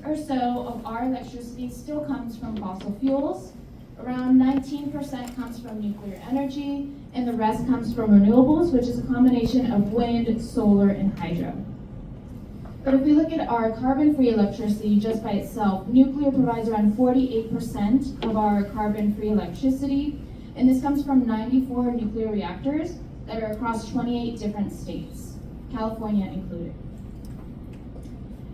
or so of our electricity still comes from fossil fuels. Around 19% comes from nuclear energy, and the rest comes from renewables, which is a combination of wind, solar, and hydro. But if we look at our carbon-free electricity just by itself, nuclear provides around 48% of our carbon-free electricity, and this comes from 94 nuclear reactors that are across 28 different states, California included.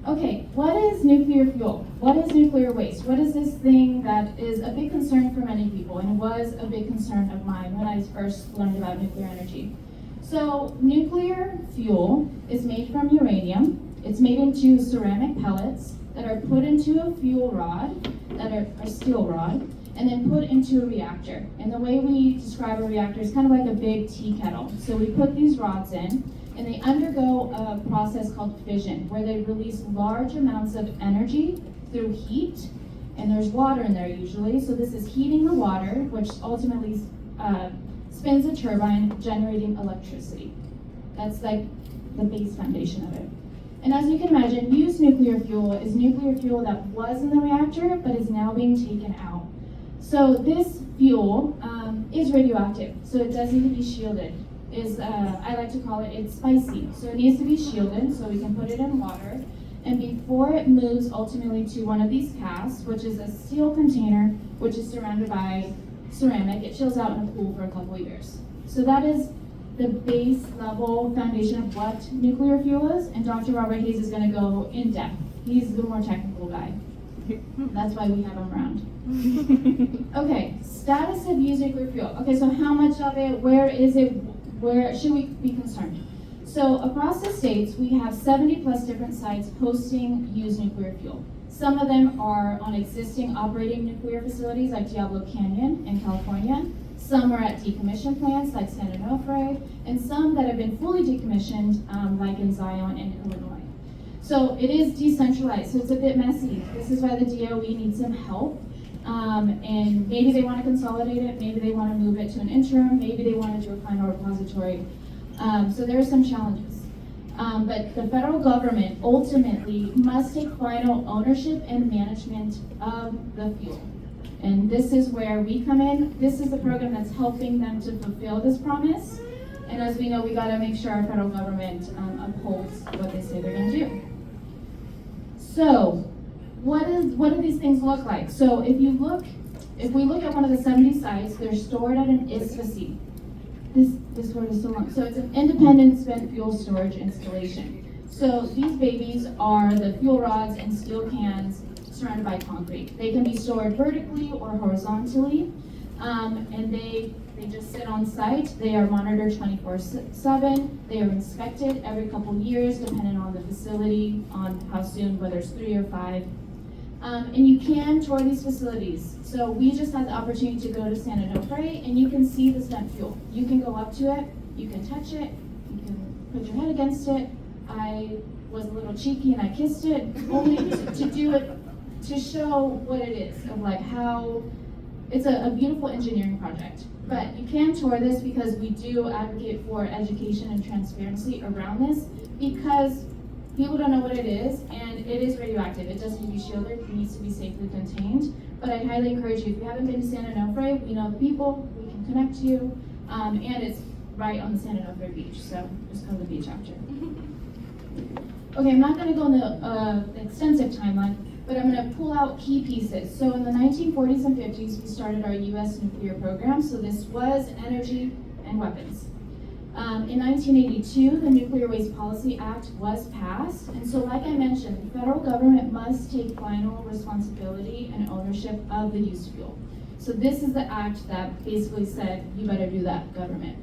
Okay, what is nuclear fuel? What is nuclear waste? What is this thing that is a big concern for many people, and it was a big concern of mine when I first learned about nuclear energy. So nuclear fuel is made from uranium. It's made into ceramic pellets that are put into a fuel rod, that are a steel rod, and then put into a reactor. And the way we describe a reactor is kind of like a big tea kettle. So we put these rods in, and they undergo a process called fission, where they release large amounts of energy through heat, and there's water in there usually. So this is heating the water, which ultimately spins a turbine, generating electricity. That's like the base foundation of it. And as you can imagine, used nuclear fuel is nuclear fuel that was in the reactor, but is now being taken out. So this fuel is radioactive, so it does need to be shielded. I like to call it, it's spicy. So it needs to be shielded so we can put it in water. And before it moves ultimately to one of these casks, which is a steel container, which is surrounded by ceramic, it chills out in a pool for a couple of years. So that is the base level foundation of what nuclear fuel is, and Dr. Robert Hayes is going to go in depth. He's the more technical guy. That's why we have him around. Okay, status of used nuclear fuel. Okay, so how much of it, where is it, where should we be concerned? So across the states, we have 70 plus different sites hosting used nuclear fuel. Some of them are on existing operating nuclear facilities like Diablo Canyon in California. Some are at decommissioned plants like San Onofre, and some that have been fully decommissioned like in Zion in Illinois. So it is decentralized, so it's a bit messy. This is why the DOE needs some help. And maybe they want to consolidate it, maybe they want to move it to an interim, maybe they want to do a final repository. So there are some challenges. But the federal government ultimately must take final ownership and management of the fuel. And this is where we come in. This is the program that's helping them to fulfill this promise. And as we know, we got to make sure our federal government upholds what they say they're going to do. So, what do these things look like? So, if we look at one of the 70 sites, they're stored at an ISFC. This word is so long. So, it's an independent spent fuel storage installation. So, these babies are the fuel rods and steel cans surrounded by concrete. They can be stored vertically or horizontally, and they just sit on site. They are monitored 24/7. They are inspected every couple years, depending on the facility, on how soon, whether it's 3 or 5. And you can tour these facilities. So we just had the opportunity to go to San Onofre, and you can see the spent fuel. You can go up to it, you can touch it, you can put your head against it. I was a little cheeky and I kissed it, only to do it, to show what it is, of like how, it's a beautiful engineering project. But you can tour this because we do advocate for education and transparency around this, because people don't know what it is, and it is radioactive. It does need to be shielded, it needs to be safely contained. But I highly encourage you, if you haven't been to San Onofre, we know the people, we can connect you, and it's right on the San Onofre beach, so just go to the beach after. Okay, I'm not going to go on the extensive timeline, but I'm going to pull out key pieces. So in the 1940s and 50s, we started our U.S. nuclear program. So this was energy and weapons. In 1982, the Nuclear Waste Policy Act was passed. And so like I mentioned, the federal government must take final responsibility and ownership of the used fuel. So this is the act that basically said, you better do that, government.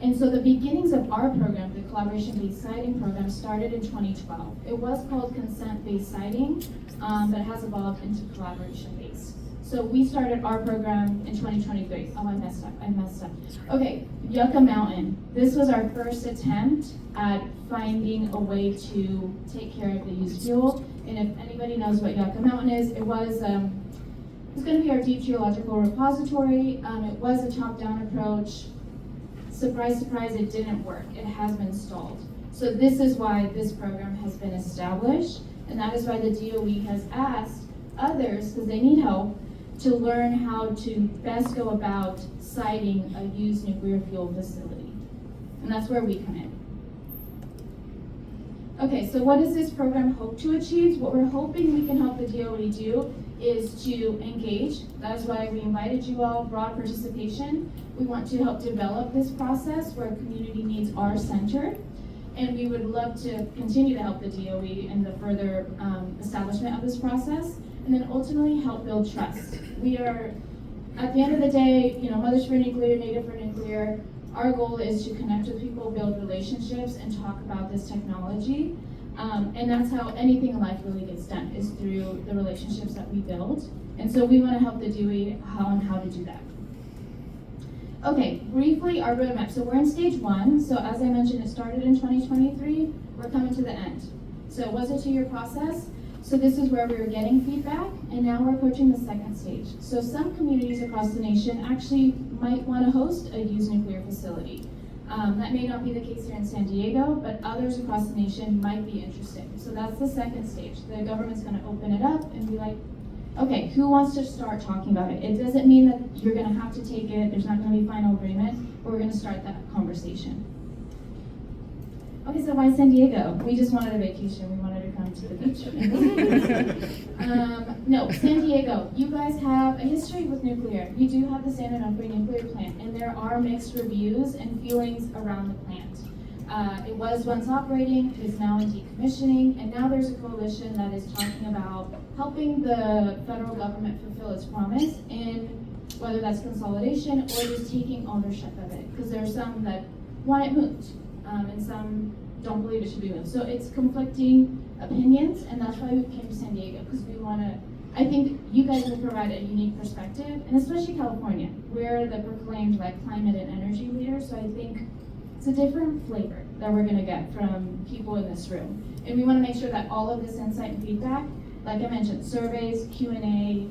And so the beginnings of our program, the collaboration-based siting program, started in 2012. It was called consent-based siting, but it has evolved into collaboration-based. So we started our program in 2023. Oh, I messed up. Okay, Yucca Mountain. This was our first attempt at finding a way to take care of the used fuel. And if anybody knows what Yucca Mountain is, it was going to be our deep geological repository. It was a top-down approach. Surprise, surprise, it didn't work. It has been stalled. So this is why this program has been established. And that is why the DOE has asked others, because they need help, to learn how to best go about siting a used nuclear fuel facility. And that's where we come in. Okay, so what does this program hope to achieve? What we're hoping we can help the DOE do is to engage. That's why we invited you all, broad participation. We want to help develop this process where community needs are centered. And we would love to continue to help the DOE in the further establishment of this process, and then ultimately help build trust. We are, at the end of the day, Mothers for Nuclear, Native for Nuclear, our goal is to connect with people, build relationships, and talk about this technology. And that's how anything in life really gets done, is through the relationships that we build. And so we want to help the DOE how to do that. Okay, briefly, our roadmap. So we're in stage 1. So as I mentioned, it started in 2023. We're coming to the end. So it was a 2-year process. So this is where we were getting feedback, and now we're approaching the second stage. So some communities across the nation actually might want to host a used nuclear facility. That may not be the case here in San Diego, but others across the nation might be interested. So that's the second stage. The government's going to open it up and be like, okay, who wants to start talking about it? It doesn't mean that you're going to have to take it. There's not going to be final agreement, but we're going to start that conversation. Okay, so why San Diego? We just wanted a vacation. We wanted to come to the beach. No, San Diego, you guys have a history with nuclear. You do have the San Onofre nuclear plant, and there are mixed reviews and feelings around the plant. It was once operating, it is now in decommissioning, and now there's a coalition that is talking about helping the federal government fulfill its promise in whether that's consolidation or just taking ownership of it, because there are some that want it moved, and some don't believe it should be moved. So it's conflicting opinions, and that's why we came to San Diego, because we want to, I think you guys will provide a unique perspective, and especially California. We're the proclaimed climate and energy leader, so I think it's a different flavor that we're going to get from people in this room. And we want to make sure that all of this insight and feedback, like I mentioned, surveys, Q&A,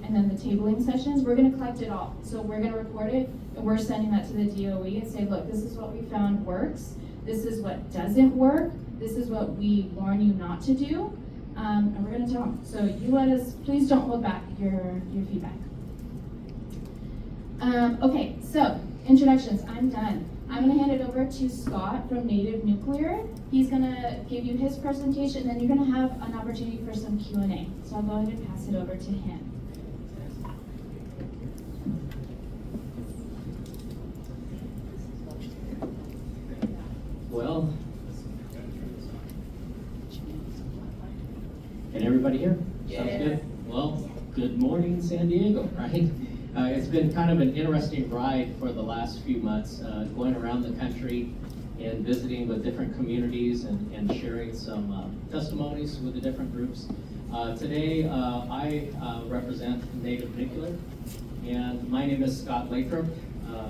and then the tabling sessions, we're going to collect it all. So we're going to record it, and we're sending that to the DOE and say, look, this is what we found works. This is what doesn't work. This is what we warn you not to do. And we're going to tell them. So you let us, please don't hold back your feedback. Okay, so introductions, I'm done. I'm going to hand it over to Scott from Native Nuclear. He's going to give you his presentation, and then you're going to have an opportunity for some Q&A. So I'll go ahead and pass it over to him. Well, can everybody hear? Yeah. Sounds good. Well, good morning, San Diego, right? It's been kind of an interesting ride for the last few months, going around the country and visiting with different communities and sharing some testimonies with the different groups. Today, I represent Native Nuclear, and my name is Scott Lathrop.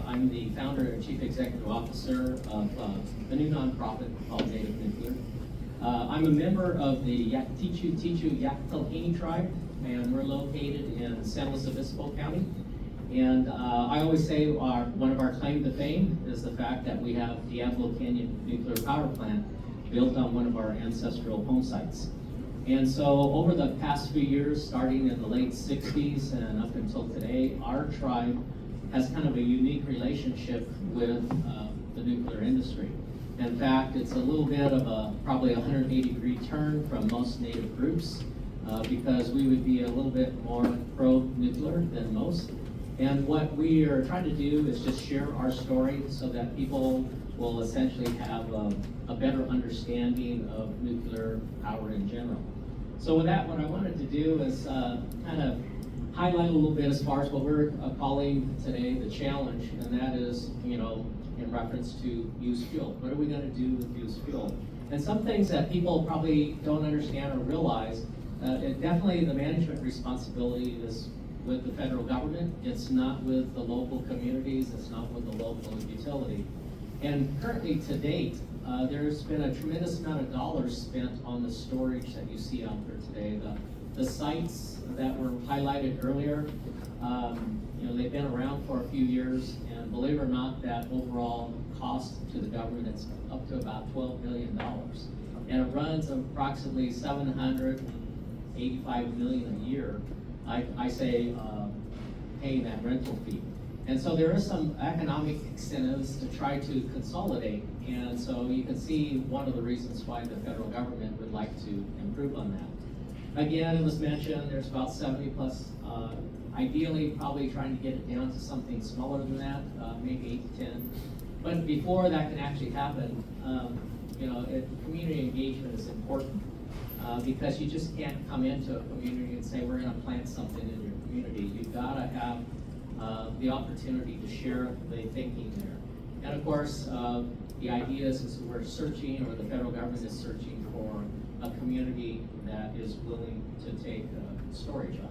I'm the founder and chief executive officer of a new nonprofit called Native Nuclear. I'm a member of the Yaktichu Yaktalhini tribe, and we're located in San Luis Obispo County. And I always say one of our claim to fame is the fact that we have Diablo Canyon Nuclear Power Plant built on one of our ancestral home sites. And so over the past few years, starting in the late 60s and up until today, our tribe has kind of a unique relationship with the nuclear industry. In fact, it's a little bit of probably a 180-degree turn from most Native groups because we would be a little bit more pro-nuclear than most. And what we are trying to do is just share our story so that people will essentially have a better understanding of nuclear power in general. So with that, what I wanted to do is kind of highlight a little bit as far as what we're calling today the challenge, and that is, in reference to used fuel. What are we going to do with used fuel? And some things that people probably don't understand or realize, definitely the management responsibility is with the federal government. It's not with the local communities. It's not with the local utility. And currently, to date, there's been a tremendous amount of dollars spent on the storage that you see out there today. The sites that were highlighted earlier, they've been around for a few years, and believe it or not, that overall cost to the government is up to about $12 billion. And it runs approximately 700 $85 million a year, I say paying that rental fee. And so there is some economic incentives to try to consolidate. And so you can see one of the reasons why the federal government would like to improve on that. Again, it was mentioned there's about 70 plus, ideally probably trying to get it down to something smaller than that, maybe 8 to 10. But before that can actually happen, community engagement is important because you just can't come into a community and say, we're going to plant something in your community. You've got to have the opportunity to share the thinking there. And of course, the idea is we're searching, or the federal government is searching for a community that is willing to take storage on.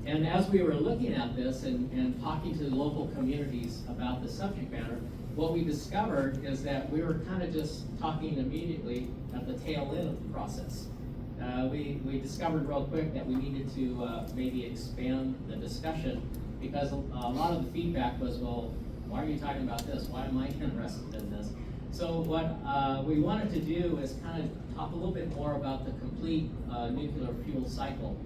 And as we were looking at this and talking to the local communities about the subject matter, what we discovered is that we were kind of just talking immediately at the tail end of the process. We discovered real quick that we needed to maybe expand the discussion, because a lot of the feedback was, well, why are you talking about this? Why am I interested in this? So what we wanted to do is kind of talk a little bit more about the complete nuclear fuel cycle.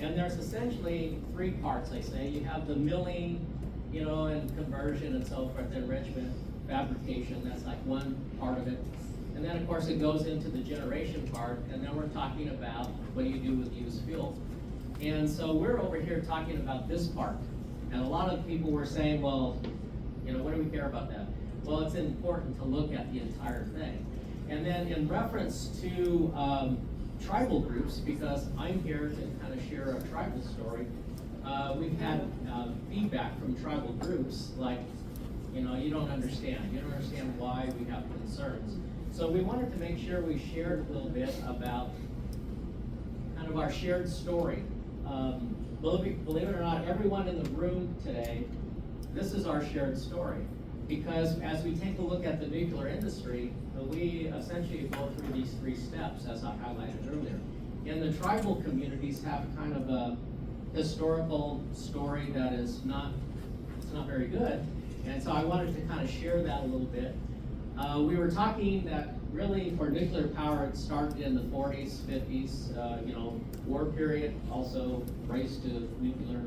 And there's essentially 3 parts, I say. You have the milling, and conversion and so forth, enrichment, fabrication, that's like one part of it. And then of course it goes into the generation part, and then we're talking about what do you do with used fuel. And so we're over here talking about this part. And a lot of people were saying, well, what do we care about that? Well, it's important to look at the entire thing. And then in reference to tribal groups, because I'm here to kind of share a tribal story, we've had feedback from tribal groups like, you don't understand. You don't understand why we have concerns. So we wanted to make sure we shared a little bit about kind of our shared story. Believe it or not, everyone in the room today, this is our shared story. Because as we take a look at the nuclear industry, we essentially go through these 3 steps, as I highlighted earlier. And the tribal communities have kind of a historical story that is not very good. And so I wanted to kind of share that a little bit. We were talking that really for nuclear power, it started in the 40s, 50s, war period, also race to nuclear,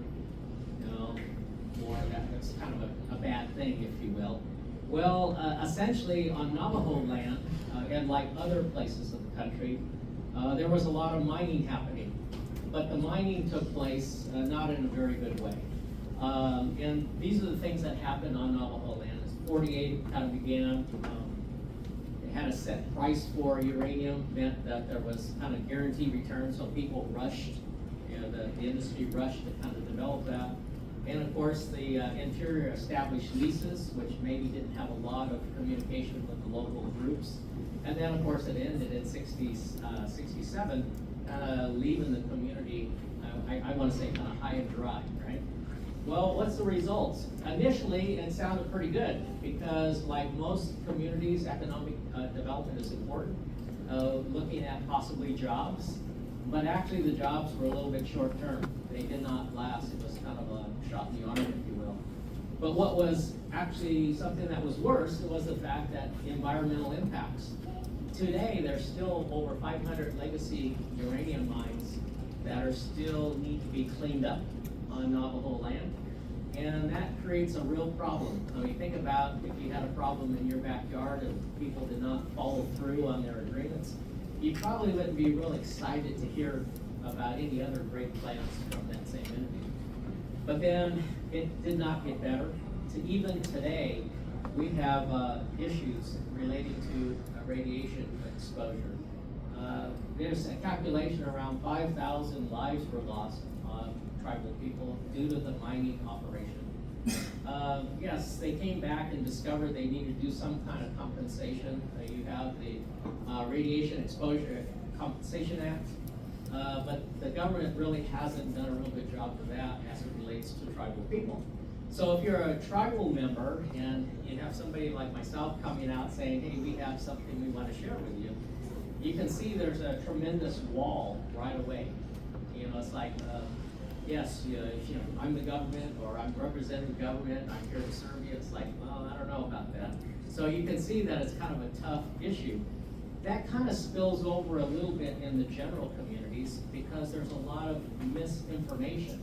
war, that's kind of a bad thing, if you will. Well, essentially on Navajo land, and like other places of the country, there was a lot of mining happening. But the mining took place not in a very good way. And these are the things that happened on Navajo land. 48 kind of began, it had a set price for uranium, meant that there was kind of guaranteed return, so people rushed, the industry rushed to kind of develop that. And of course, the interior established leases, which maybe didn't have a lot of communication with the local groups. And then of course it ended in 67, kind of leaving the community, I want to say kind of high and dry, right? Well, what's the results? Initially, it sounded pretty good because like most communities, economic development is important. Looking at possibly jobs, but actually the jobs were a little bit short term. They did not last. It was kind of a shot in the arm, if you will. But what was actually something that was worse was the fact that environmental impacts. Today, there's still over 500 legacy uranium mines that are still need to be cleaned up on Navajo land. And that creates a real problem. I mean, think about if you had a problem in your backyard and people did not follow through on their agreements, you probably wouldn't be real excited to hear about any other great plans from that same entity. But then it did not get better. To even today, we have issues relating to radiation exposure. There's a calculation around 5,000 lives were lost on tribal people due to the mining operation. Yes, they came back and discovered they needed to do some kind of compensation. You have the Radiation Exposure Compensation Act, but the government really hasn't done a real good job of that as it relates to tribal people. So if you're a tribal member and you have somebody like myself coming out saying, hey, we have something we want to share with you, you can see there's a tremendous wall right away. It's like, yes, I'm the government, or I'm representing the government, I'm here to serve you. It's like, well, I don't know about that. So you can see that it's kind of a tough issue. That kind of spills over a little bit in the general communities because there's a lot of misinformation.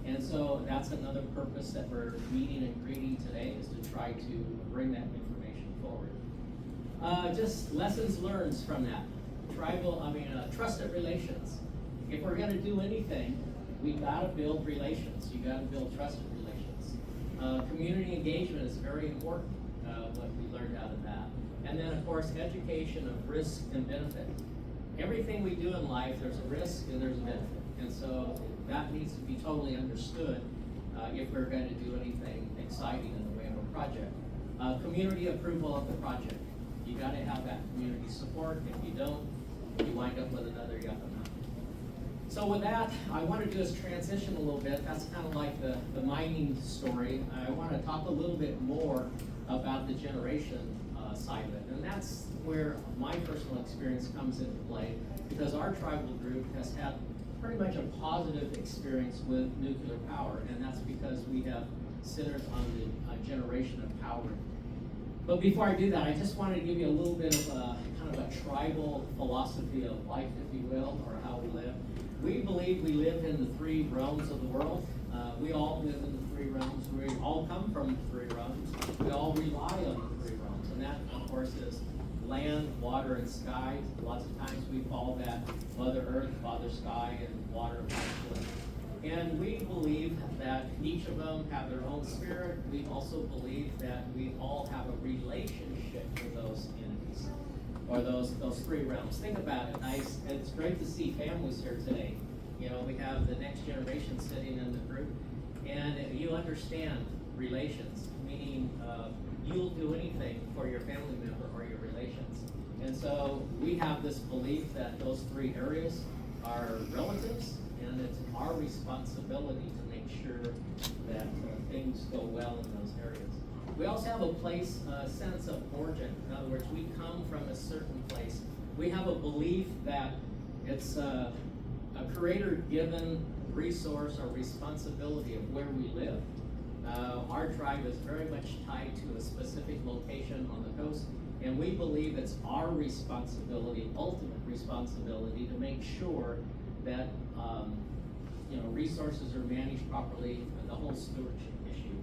And so that's another purpose that we're meeting and greeting today, is to try to bring that information forward. Just lessons learned from that. Trusted relations. If we're gonna do anything, we gotta build relations. You gotta build trusted relations. Community engagement is very important, what we learned out of that. And then, of course, education of risk and benefit. Everything we do in life, there's a risk and there's a benefit. And so that needs to be totally understood if we're going to do anything exciting in the way of a project. Community approval of the project. You got to have that community support. If you don't, you wind up with another yucca mountain. So with that, I want to just transition a little bit. That's kind of like the mining story. I want to talk a little bit more about the generation side of it. And that's where my personal experience comes into play, because our tribal group has had pretty much a positive experience with nuclear power, and that's because we have centered on the generation of power. But before I do that, I just wanted to give you a little bit of a kind of a tribal philosophy of life, if you will, or how we live. We believe we live in the three realms of the world. We all live in the three realms. We all come from the three realms. We all rely on the three realms, and that, of course, is land, water, and sky. Lots of times we call that Mother Earth, Father Sky, and water, Father. And we believe that each of them have their own spirit. We also believe that we all have a relationship with those entities, or those three realms. Think about it. It's great to see families here today. You know, we have the next generation sitting in the group, and you understand relations, meaning you'll do anything for your family member or your relations. And so we have this belief that those three areas are relatives, and it's our responsibility to make sure that things go well in those areas. We also have a sense of origin. In other words, we come from a certain place. We have a belief that it's a creator-given resource or responsibility of where we live. Our tribe is very much tied to a specific location on the coast, and we believe it's our responsibility, ultimate responsibility, to make sure that resources are managed properly, and the whole stewardship issue.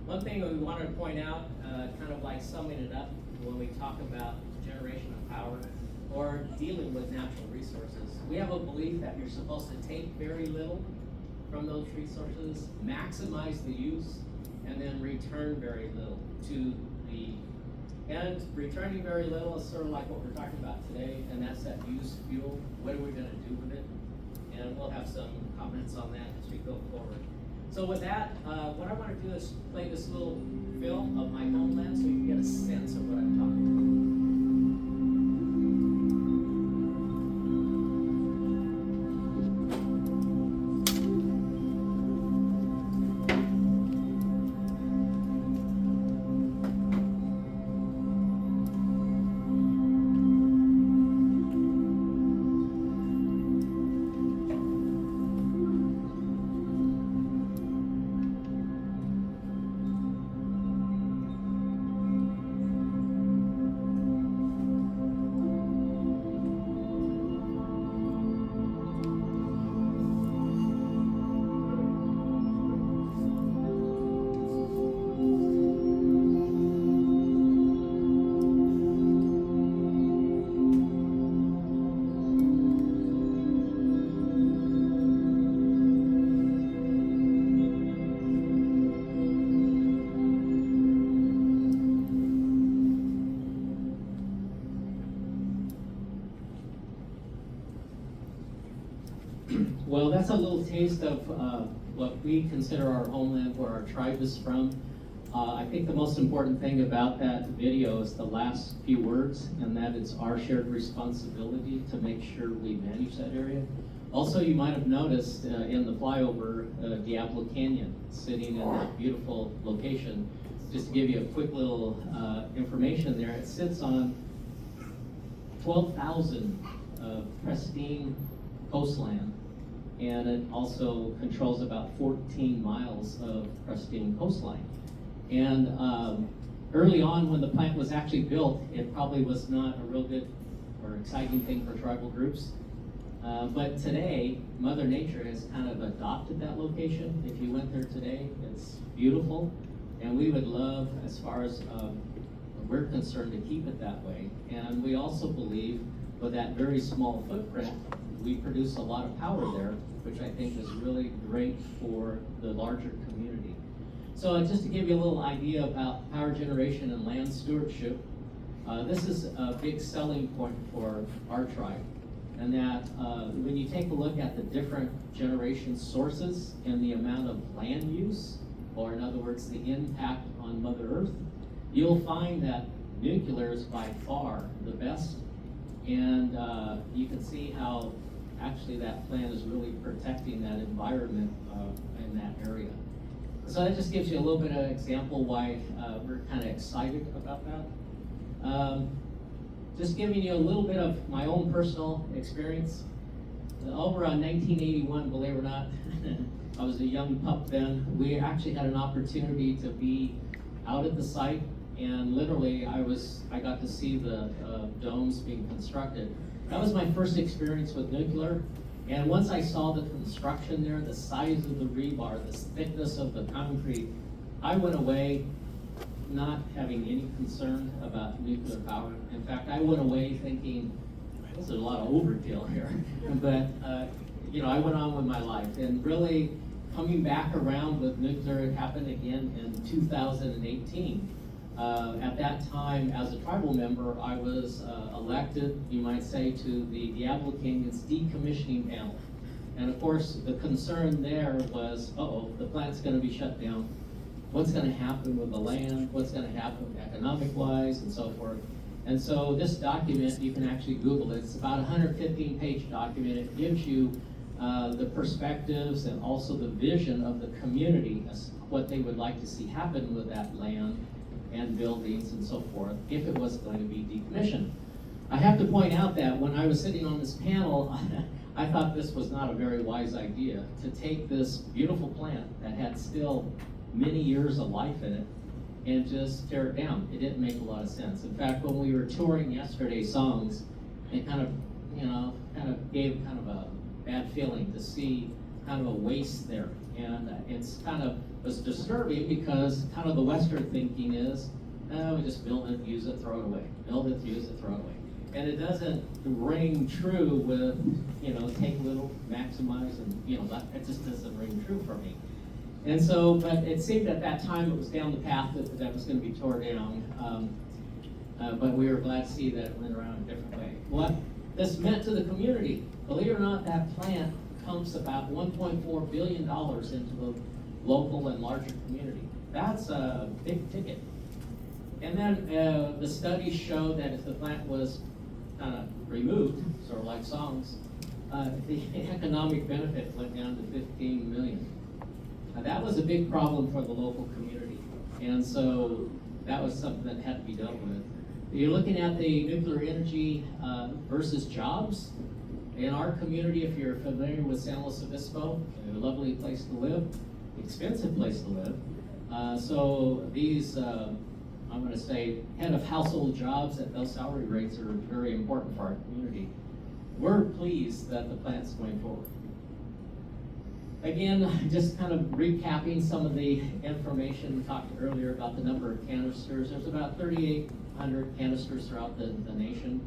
One thing that we wanted to point out, kind of like summing it up when we talk about generation of power or dealing with natural resources, we have a belief that you're supposed to take very little from those resources, maximize the use, and then return very little to the and returning very little is sort of like what we're talking about today, and that's that used fuel. What are we going to do with it? And we'll have some comments on that as we go forward. So with that, what I want to do is play this little film of my homeland so you can get a sense of what I'm talking about. Well, that's a little taste of what we consider our homeland, where our tribe is from. I think the most important thing about that video is the last few words, and that it's our shared responsibility to make sure we manage that area. Also, you might have noticed in the flyover, Diablo Canyon, sitting in that beautiful location. Just to give you a quick little information there, it sits on 12,000 pristine coastland, and it also controls about 14 miles of pristine coastline. And early on, when the plant was actually built, it probably was not a real good or or exciting thing for tribal groups. But today, Mother Nature has kind of adopted that location. If you went there today, it's beautiful, and we would love, as far as we're concerned, to keep it that way. And we also believe with that very small footprint, we produce a lot of power there, which I think is really great for the larger community. So just to give you a little idea about power generation and land stewardship, this is a big selling point for our tribe. And that when you take a look at the different generation sources and the amount of land use, or in other words, the impact on Mother Earth, you'll find that nuclear is by far the best. And you can see how actually that plant is really protecting that environment in that area. So that just gives you a little bit of example why we're kind of excited about that. Just giving you a little bit of my own personal experience. Over on 1981, believe it or not, I was a young pup then. We actually had an opportunity to be out at the site, and literally I got to see the domes being constructed. That was my first experience with nuclear, and once I saw the construction there, the size of the rebar, the thickness of the concrete, I went away not having any concern about nuclear power. In fact, I went away thinking, this is a lot of overkill here. But, I went on with my life. And really, coming back around with nuclear, it happened again in 2018. At that time, as a tribal member, I was elected, you might say, to the Diablo Canyon's decommissioning panel. And of course, the concern there was, the plant's gonna be shut down. What's going to happen with the land, what's going to happen economic-wise, and so forth. And so this document, you can actually Google it. It's about a 115-page document. It gives you the perspectives and also the vision of the community as what they would like to see happen with that land and buildings and so forth if it was going to be decommissioned. I have to point out that when I was sitting on this panel, I thought this was not a very wise idea to take this beautiful plant that had still many years of life in it and just tear it down. It didn't make a lot of sense. In fact, when we were touring yesterday's songs, it kind of gave kind of a bad feeling to see kind of a waste there. And it's kind of was disturbing because kind of the Western thinking is, we just build it, use it, throw it away. Build it, use it, throw it away. And it doesn't ring true with, take little, maximize, and, it just doesn't ring true for me. And so, but it seemed at that time it was down the path that was going to be torn down. But we were glad to see that it went around a different way. What this meant to the community, believe it or not, that plant pumps about $1.4 billion into the local and larger community. That's a big ticket. And then the studies show that if the plant was kind of removed, sort of like songs, the economic benefit went down to $15 million. Now, that was a big problem for the local community, and so that was something that had to be dealt with. You're looking at the nuclear energy versus jobs. In our community, if you're familiar with San Luis Obispo, a lovely place to live, expensive place to live. So these, I'm going to say, head of household jobs at those salary rates are very important for our community. We're pleased that the plant's going forward. Again, just kind of recapping some of the information we talked earlier about the number of canisters. There's about 3,800 canisters throughout the nation.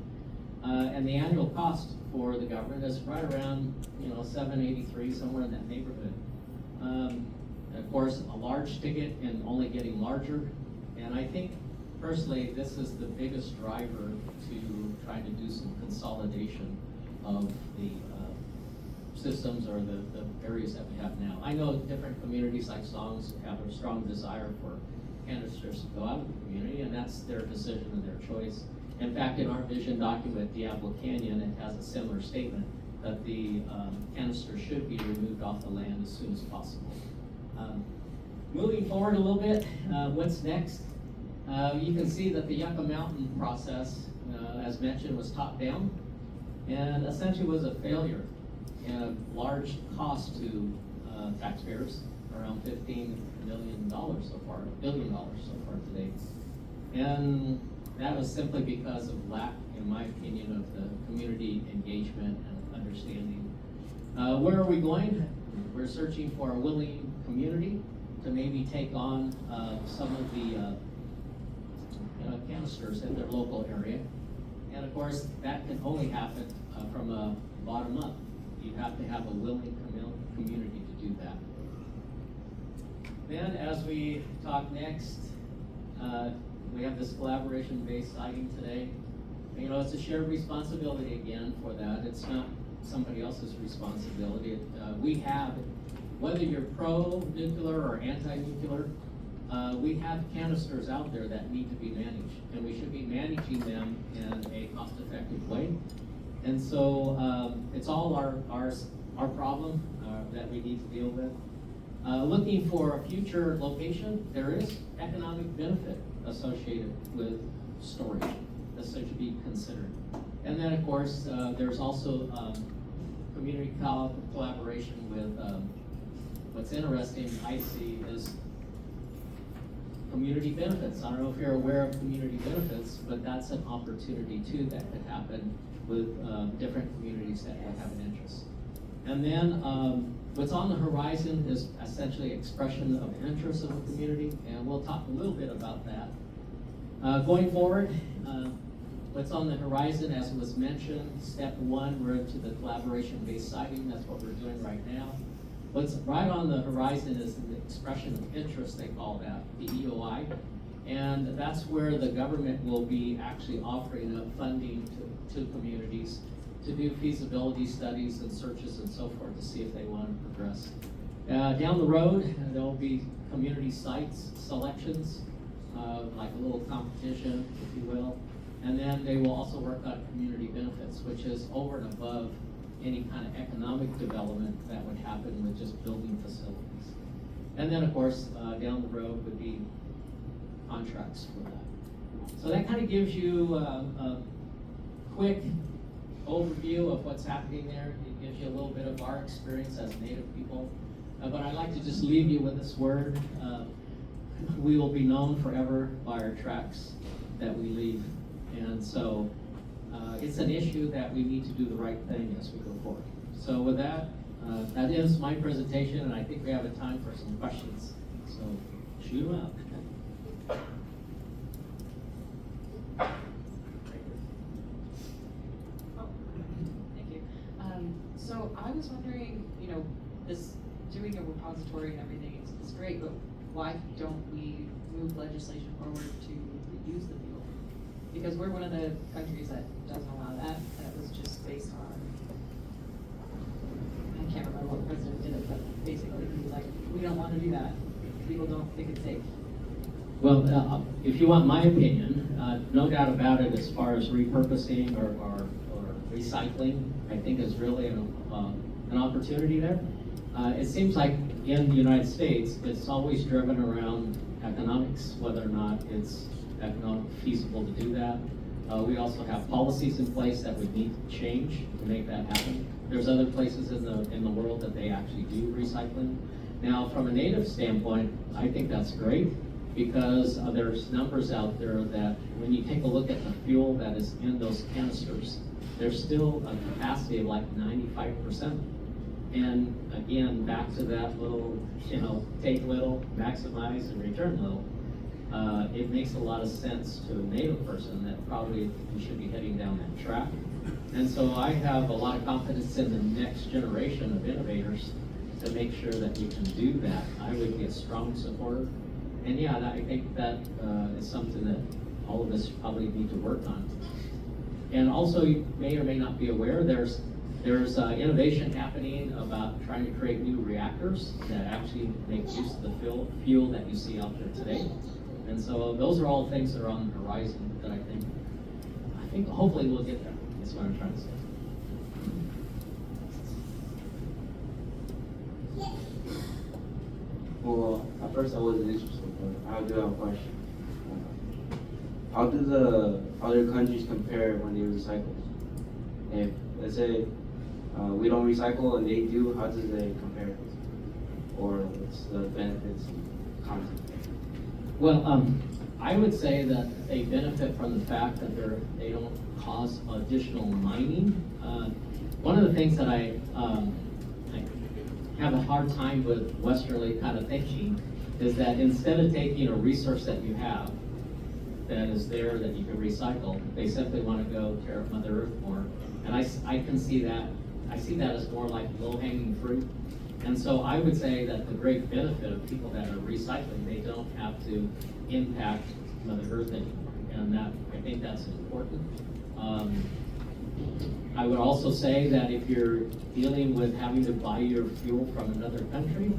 And the annual cost for the government is right around, $783, somewhere in that neighborhood. Of course, a large ticket and only getting larger. And I think, personally, this is the biggest driver to try to do some consolidation of the systems or the areas that we have now. I know different communities like Songs have a strong desire for canisters to go out of the community, and that's their decision and their choice. In fact, in our vision document, Diablo Canyon, it has a similar statement that the canister should be removed off the land as soon as possible. Moving forward a little bit, what's next? You can see that the Yucca Mountain process, as mentioned, was top down and essentially was a failure and a large cost to taxpayers, around $15 million so far, $1 billion so far to date. And that was simply because of lack in my opinion, of the community engagement and understanding. Where are we going? We're searching for a willing community to maybe take on some of the canisters in their local area. And of course, that can only happen from a bottom up. You have to have a willing community to do that. Then as we talk next, we have this collaboration-based siting today. You know, it's a shared responsibility again for that. It's not somebody else's responsibility. We have, whether you're pro-nuclear or anti-nuclear, we have canisters out there that need to be managed, and we should be managing them in a cost-effective way. And so it's all our problem that we need to deal with. Looking for a future location, there is economic benefit associated with storage that should be considered. And then, of course, there's also community collaboration with, what's interesting, I see, is community benefits. I don't know if you're aware of community benefits, but that's an opportunity too that could happen with different communities that would have an interest. And then what's on the horizon is essentially expression of interest of the community, and we'll talk a little bit about that. Going forward, what's on the horizon, as was mentioned, step one, we're into the collaboration-based siting. That's what we're doing right now. What's right on the horizon is the expression of interest, they call that, the EOI. And that's where the government will be actually offering up funding to communities to do feasibility studies and searches and so forth to see if they want to progress. Down the road, there will be community sites selections, like a little competition, if you will. And then they will also work on community benefits, which is over and above any kind of economic development that would happen with just building facilities. And then, of course, down the road would be contracts for that. So that kind of gives you a quick overview of what's happening there. It gives you a little bit of our experience as Native people. But I'd like to just leave you with this word. We will be known forever by our tracks that we leave. And so it's an issue that we need to do the right thing as we go forward. So with that, that ends my presentation, and I think we have a time for some questions. So shoot them out. Thank you. So I was wondering, you know, this doing a repository and everything is great, but why don't we move legislation forward to reuse the fuel? Because we're one of the countries that doesn't allow that. That was just based on, I can't remember what the president did it, but basically he was like, we don't want to do that. People don't think it's safe. Well, if you want my opinion, no doubt about it, as far as repurposing or recycling, I think is really an opportunity there. It seems like in the United States, it's always driven around economics, whether or not it's economic feasible to do that. We also have policies in place that we need to change to make that happen. There's other places in the world that they actually do recycling. Now, from a Native standpoint, I think that's great, because there's numbers out there that when you take a look at the fuel that is in those canisters, there's still a capacity of like 95%. And again, back to that little, take little, maximize, and return little. It makes a lot of sense to a Native person that probably we should be heading down that track. And so I have a lot of confidence in the next generation of innovators to make sure that we can do that. I would be a strong supporter. And yeah, I think that is something that all of us probably need to work on. And also, you may or may not be aware, there's innovation happening about trying to create new reactors that actually make use of the fuel that you see out there today. And so those are all things that are on the horizon that I think hopefully we'll get there. That's what I'm trying to say. Well, at first I wasn't interested, but I do have a question. How do the other countries compare when they recycle? If, let's say, we don't recycle and they do, how does they compare? Or what's the benefits and content? Well, I would say that they benefit from the fact that they don't cause additional mining. One of the things that I have a hard time with Westerly kind of thinking is that instead of taking a resource that you have that is there that you can recycle, they simply want to go tear up Mother Earth more. And I can see that, I see that as more like low-hanging fruit. And so I would say that the great benefit of people that are recycling, they don't have to impact Mother Earth anymore. And that, I think that's important. I would also say that if you're dealing with having to buy your fuel from another country,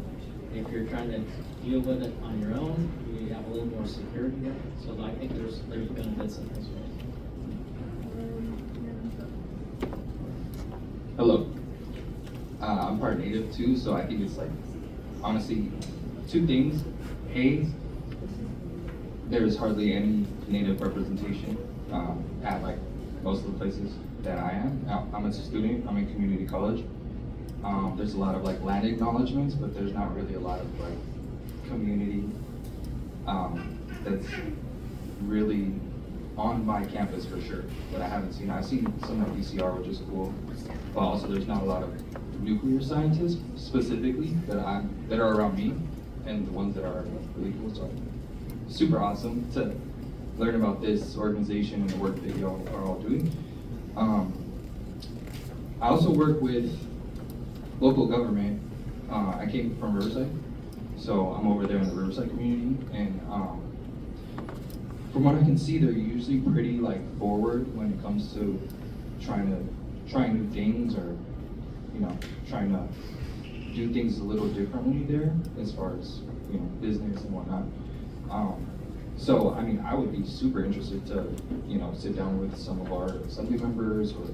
if you're trying to deal with it on your own, you have a little more security there. So I think there's benefits in this way. Hello. I'm part native too, so I think it's like, honestly, two things. A, there's hardly any native representation at like most of the places that I am. I'm a student, I'm in community college. There's a lot of like land acknowledgements, but there's not really a lot of like community that's really on my campus for sure, but I haven't seen. I've seen some at DCR, which is cool, but also there's not a lot of nuclear scientists specifically that are around me, and the ones that are really cool. So super awesome to learn about this organization and the work that y'all are all doing. I also work with local government. I came from Riverside, so I'm over there in the Riverside community, and from what I can see, they're usually pretty like forward when it comes to trying new things, or trying to do things a little differently there as far as business and whatnot. So I mean, I would be super interested to sit down with some of our assembly members, or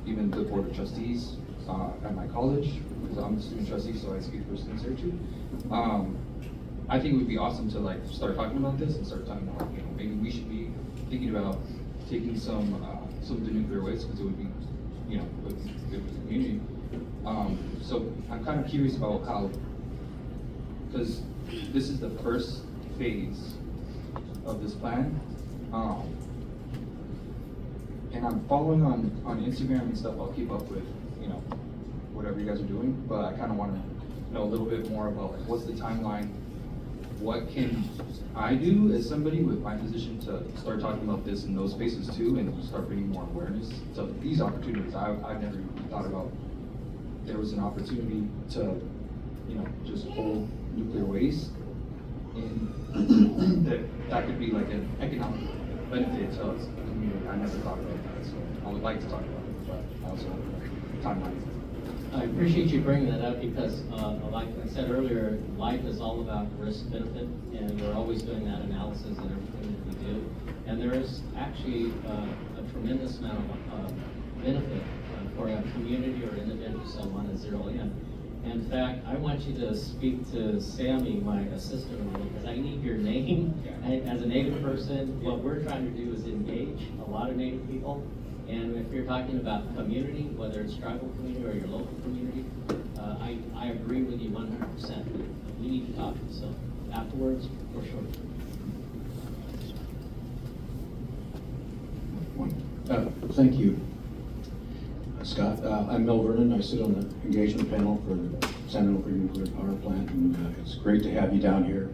even the board of trustees at my college, because I'm the student trustee, so I speak for students here too. I think it would be awesome to like start talking about this and start talking about maybe we should be thinking about taking some of the nuclear waste, because it would be good for the community. So I'm kind of curious about how, because this is the first phase of this plan, and I'm following on Instagram and stuff. I'll keep up with whatever you guys are doing, but I kind of want to know a little bit more about like what's the timeline. What can I do as somebody with my position to start talking about this in those spaces too, and start bringing more awareness to these opportunities? I've never even thought about there was an opportunity to, just hold nuclear waste, and that could be like an economic benefit to us, the community. I never thought about that, so I would like to talk about it, but also timeline. I appreciate you bringing that up, because like I said earlier, life is all about risk benefit, and we're always doing that analysis in everything that we do. And there is actually a tremendous amount of benefit for a community or individual who want to zero in. In fact, I want you to speak to Sammy, my assistant, because I need your name. As a Native person, what we're trying to do is engage a lot of Native people. And if you're talking about community, whether it's tribal community or your local community, I agree with you 100%. We need to talk, so afterwards, for sure. Thank you, Scott. I'm Mel Vernon. I sit on the engagement panel for the San Onofre Nuclear Power Plant, and it's great to have you down here.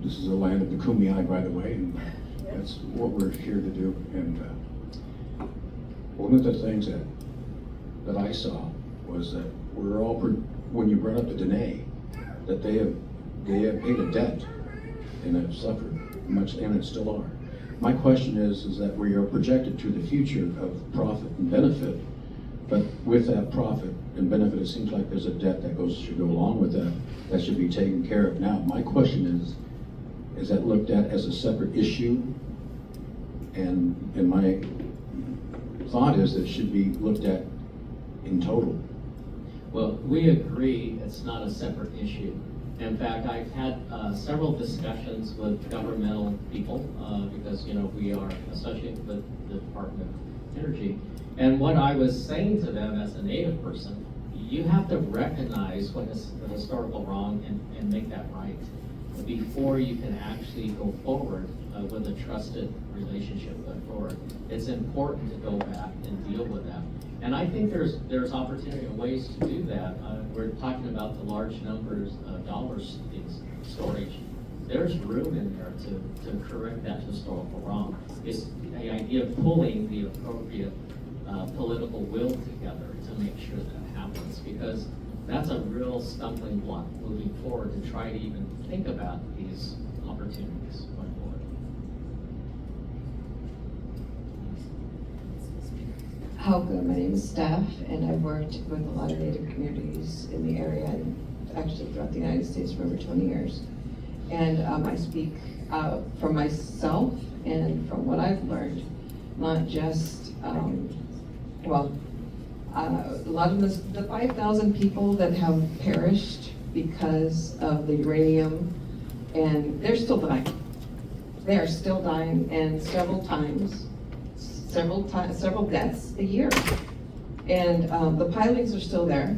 This is the land of the Kumeyaay, by the way, and that's what we're here to do. And one of the things that I saw was that we're all, when you brought up the Dene, that they have paid a debt and have suffered much, and it still are. My question is that we are projected to the future of profit and benefit, but with that profit and benefit, it seems like there's a debt that should go along with that should be taken care of now. My question is that looked at as a separate issue? And my thought is that it should be looked at in total. Well, we agree it's not a separate issue. In fact, I've had several discussions with governmental people because we are associated with the Department of Energy. And what I was saying to them as a Native person, you have to recognize what is the historical wrong and make that right. before you can actually go forward with a trusted relationship going forward. It's important to go back and deal with that. And I think there's opportunity and ways to do that. We're talking about the large numbers of dollars in storage. There's room in there to correct that historical wrong. It's the idea of pulling the appropriate political will together to make sure that happens, because that's a real stumbling block moving forward to try to even think about these opportunities going forward. How good, my name is Steph, and I've worked with a lot of Native communities in the area and actually throughout the United States for over 20 years. And I speak for myself and from what I've learned, not just, a lot of the 5,000 people that have perished because of the uranium, and they're still dying. They are still dying, and several deaths a year. And the pilings are still there.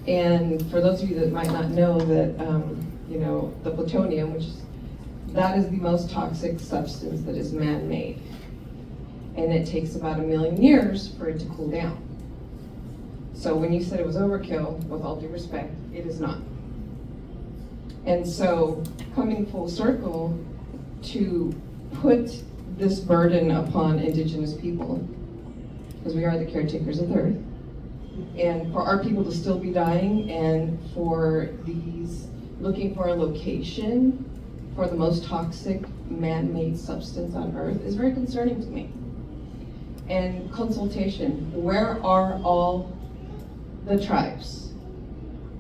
And for those of you that might not know that, the plutonium, that is the most toxic substance that is man-made. And it takes about 1 million years for it to cool down. So when you said it was overkill, with all due respect, it is not. And so coming full circle to put this burden upon Indigenous people, because we are the caretakers of the earth, and for our people to still be dying, and for these looking for a location for the most toxic man-made substance on earth is very concerning to me. And consultation, where are all the tribes?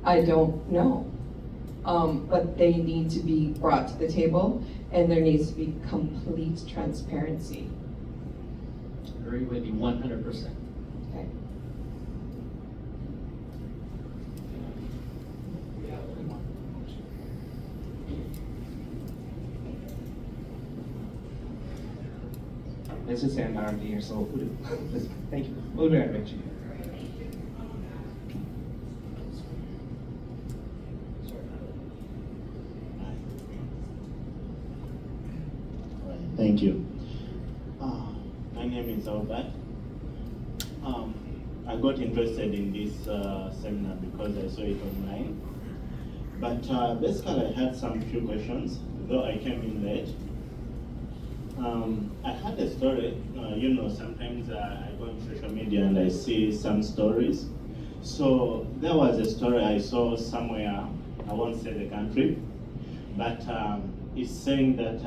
I don't know. But they need to be brought to the table, and there needs to be complete transparency. Agree with you 100%. Okay. Let's just say I'm not here, so thank you. We'll be right back to you. Thank you. My name is Albert. I got interested in this seminar because I saw it online. But basically I had some few questions, though I came in late. I had a story, sometimes I go on social media and I see some stories. So there was a story I saw somewhere, I won't say the country, but it's saying that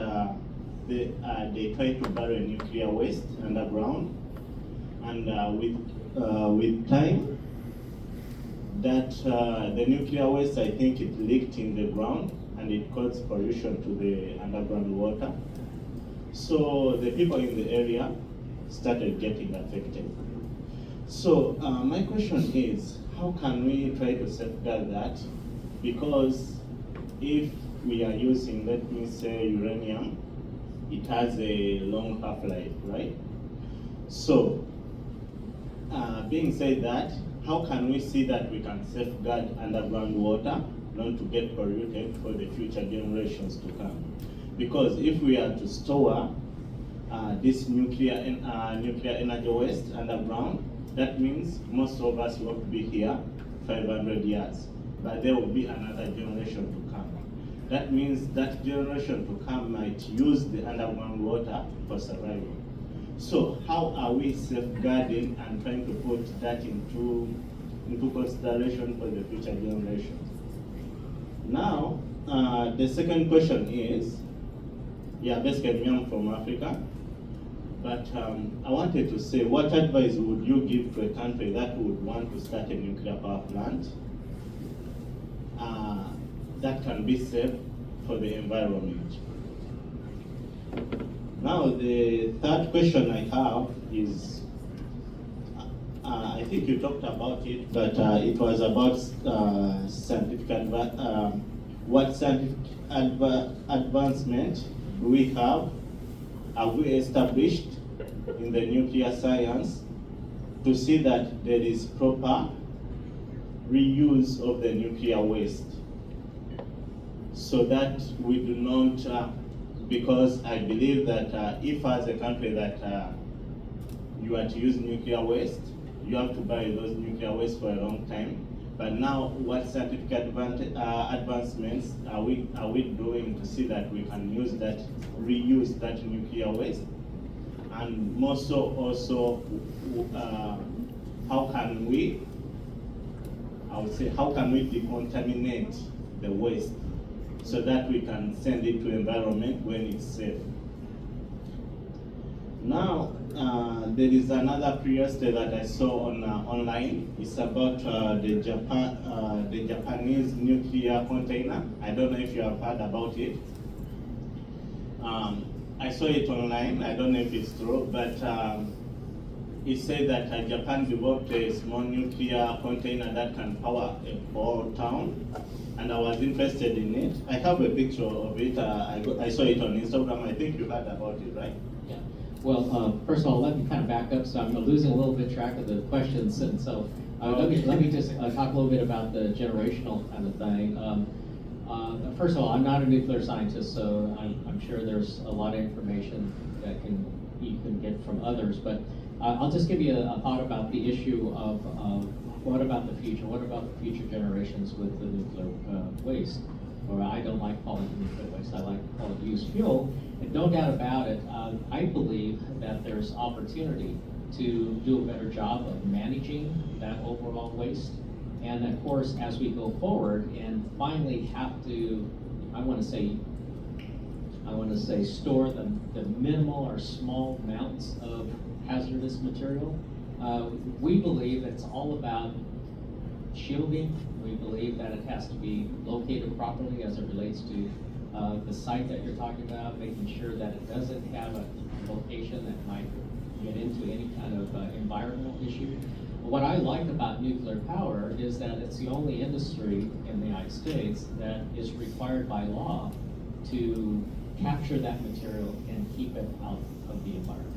they try to bury nuclear waste underground, and with time, that the nuclear waste, I think it leaked in the ground and it caused pollution to the underground water. So the people in the area started getting affected. So my question is, how can we try to safeguard that? Because if we are using, let me say, uranium, it has a long half-life, right? So, being said that, how can we see that we can safeguard underground water not to get polluted for the future generations to come? Because if we are to store this nuclear energy waste underground, that means most of us will be here 500 years, but there will be another generation to come. That means that generation to come might use the underground water for survival. So how are we safeguarding and trying to put that into consideration for the future generations? Now, the second question is, basically I'm from Africa, but I wanted to say, what advice would you give to a country that would want to start a nuclear power plant that can be safe for the environment? Now, the third question I have is, I think you talked about it, but it was about what scientific advancement we have we established in the nuclear science to see that there is proper reuse of the nuclear waste. so that we do not, because I believe that if as a country that you are to use nuclear waste, you have to buy those nuclear waste for a long time. But now, what scientific advancements are we doing to see that we can use that, reuse that nuclear waste? And more so also, how can we, I would say, how can we decontaminate the waste so that we can send it to environment when it's safe? Now, there is another curiosity that I saw on online. It's about the Japanese nuclear container. I don't know if you have heard about it. I saw it online. I don't know if it's true, but it said that Japan developed a small nuclear container that can power a whole town, and I was interested in it. I have a picture of it. I saw it on Instagram. I think you heard about it, right? Yeah. Well, first of all, let me kind of back up. So I'm losing a little bit track of the questions, and so let me just talk a little bit about the generational kind of thing. First of all, I'm not a nuclear scientist, so I'm sure there's a lot of information that you can get from others. But I'll just give you a thought about the issue of what about the future? What about the future generations with the nuclear waste? Or I don't like calling it nuclear waste. I like to call it used fuel. And no doubt about it, I believe that there's opportunity to do a better job of managing that overall waste. And of course, as we go forward and finally have to, I want to say store the minimal or small amounts of hazardous material, we believe it's all about shielding. We believe that it has to be located properly as it relates to the site that you're talking about, making sure that it doesn't have a location that might get into any kind of environmental issue. What I like about nuclear power is that it's the only industry in the United States that is required by law to capture that material and keep it out of the environment.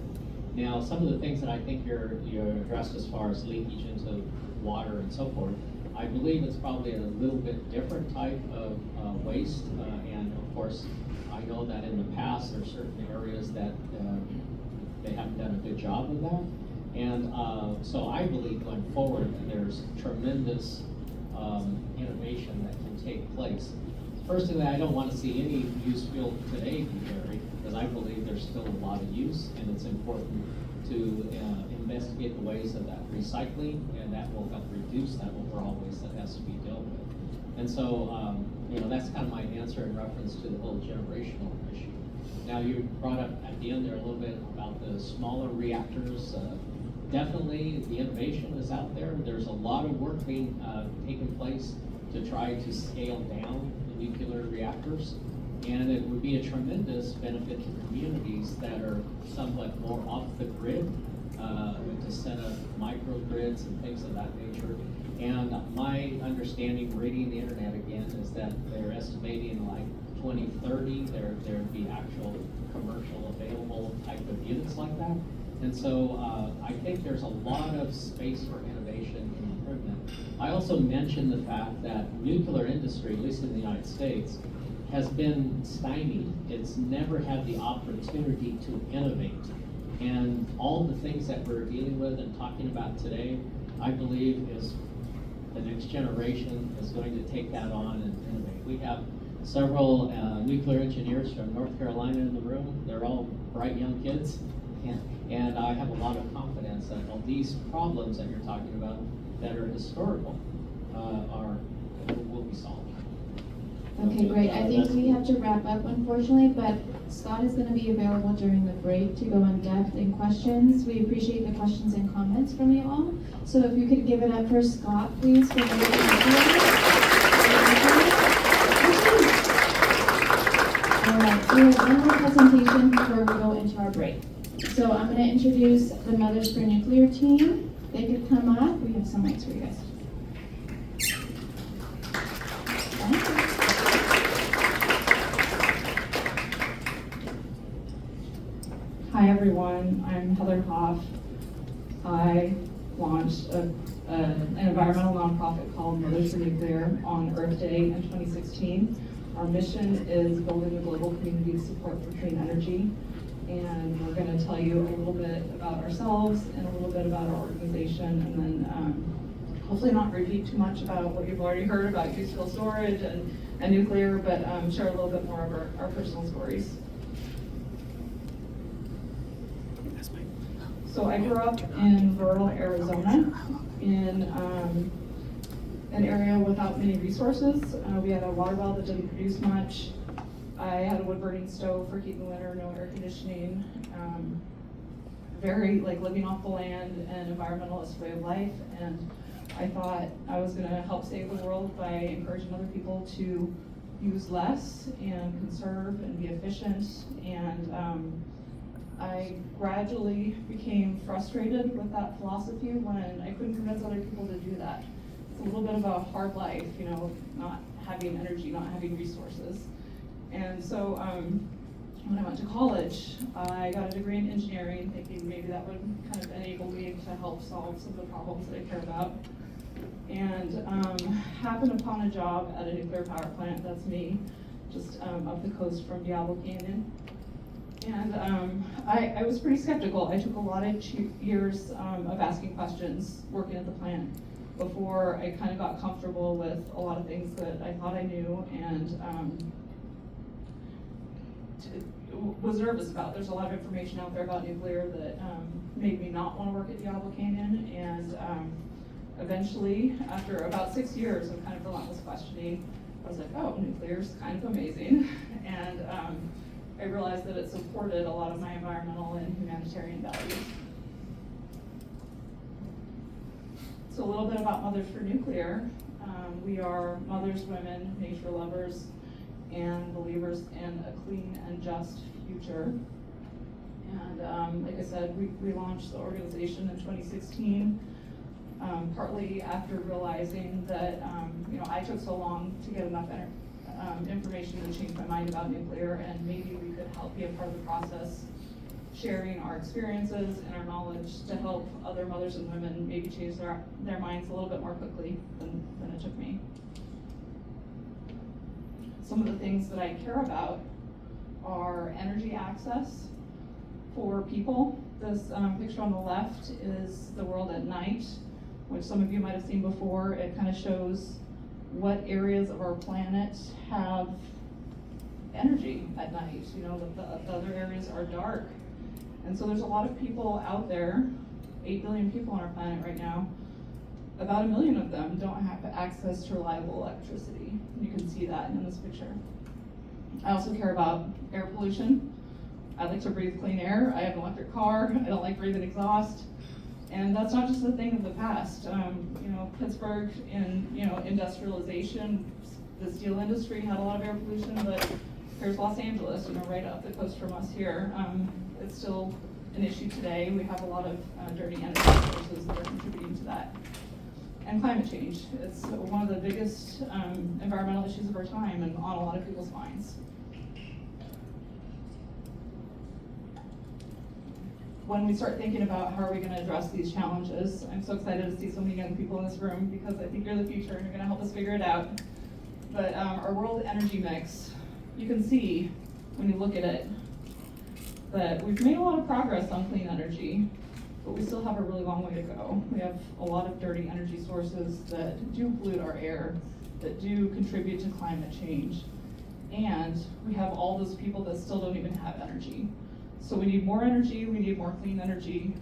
Now, some of the things that I think you're addressed as far as leakage into water and so forth, I believe it's probably a little bit different type of waste. And of course, I know that in the past, there are certain areas that they haven't done a good job of that. And so I believe going forward, there's tremendous innovation that can take place. Personally, I don't want to see any used fuel today be buried, because I believe there's still a lot of use, and it's important to investigate the ways of that recycling, and that will help reduce that overall waste that has to be dealt with. And so, that's kind of my answer in reference to the whole generational issue. Now, you brought up at the end there a little bit about the smaller reactors. Definitely, the innovation is out there. There's a lot of work being taking place to try to scale down the nuclear reactors. And it would be a tremendous benefit to communities that are somewhat more off the grid, to set up microgrids and things of that nature. And my understanding, reading the internet again, is that they're estimating like 2030, there'd be actual commercial available type of units like that. And so I think there's a lot of space for innovation and improvement. I also mentioned the fact that nuclear industry, at least in the United States, has been stymied. It's never had the opportunity to innovate. And all the things that we're dealing with and talking about today, I believe is the next generation is going to take that on and innovate. We have several nuclear engineers from North Carolina in the room. They're all bright young kids. And I have a lot of confidence that all these problems that you're talking about that are historical will be solved. Okay, great. I think we have to wrap up, unfortunately, but Scott is going to be available during the break to go in depth in questions. We appreciate the questions and comments from you all. So if you could give it up for Scott, please. For all right, so we have one more presentation before we go into our break. So I'm going to introduce the Mothers for Nuclear team. They could come up. We have some mics for you guys. Hi everyone, I'm Heather Hoff. I launched an environmental nonprofit called Mothers for Nuclear on Earth Day in 2016. Our mission is building a global community of support for clean energy. And we're going to tell you a little bit about ourselves and a little bit about our organization, and then hopefully not repeat too much about what you've already heard about used fuel storage and nuclear, but share a little bit more of our personal stories. So I grew up in rural Arizona in an area without many resources. We had a water well that didn't produce much. I had a wood burning stove for heat in the winter, no air conditioning. Very like living off the land and environmentalist way of life. And I thought I was gonna help save the world by encouraging other people to use less and conserve and be efficient. And I gradually became frustrated with that philosophy when I couldn't convince other people to do that. It's a little bit of a hard life, you know, not having energy, not having resources. And so when I went to college, I got a degree in engineering, thinking maybe that would kind of enable me to help solve some of the problems that I care about. And happened upon a job at a nuclear power plant, that's me, just up the coast from Diablo Canyon. And I was pretty skeptical. I took a lot of years of asking questions working at the plant before I kind of got comfortable with a lot of things that I thought I knew and was nervous about. There's a lot of information out there about nuclear that made me not want to work at Diablo Canyon. And eventually, after about 6 years of kind of relentless questioning, I was like, oh, nuclear's kind of amazing. And I realized that it supported a lot of my environmental and humanitarian values. So a little bit about Mothers for Nuclear. We are mothers, women, nature lovers, and believers in a clean and just future. And like I said, we launched the organization in 2016, partly after realizing that I took so long to get enough information to change my mind about nuclear, and maybe we could help be a part of the process, sharing our experiences and our knowledge to help other mothers and women maybe change their minds a little bit more quickly than it took me. Some of the things that I care about are energy access for people. This picture on the left is the world at night, which some of you might have seen before. It kind of shows what areas of our planet have energy at night. You know, the other areas are dark. And so there's a lot of people out there, 8 billion people on our planet right now. About 1 million of them don't have access to reliable electricity. You can see that in this picture. I also care about air pollution. I like to breathe clean air. I have an electric car. I don't like breathing exhaust. And that's not just a thing of the past. Pittsburgh in industrialization, the steel industry had a lot of air pollution, but here's Los Angeles, right up the coast from us here. It's still an issue today. We have a lot of dirty energy sources that are contributing to that. And climate change. It's one of the biggest environmental issues of our time and on a lot of people's minds. When we start thinking about how are we going to address these challenges, I'm so excited to see so many young people in this room because I think you're the future and you're going to help us figure it out. But our world energy mix, you can see when you look at it that we've made a lot of progress on clean energy, but we still have a really long way to go. We have a lot of dirty energy sources that do pollute our air, that do contribute to climate change. And we have all those people that still don't even have energy. So we need more energy, we need more clean energy.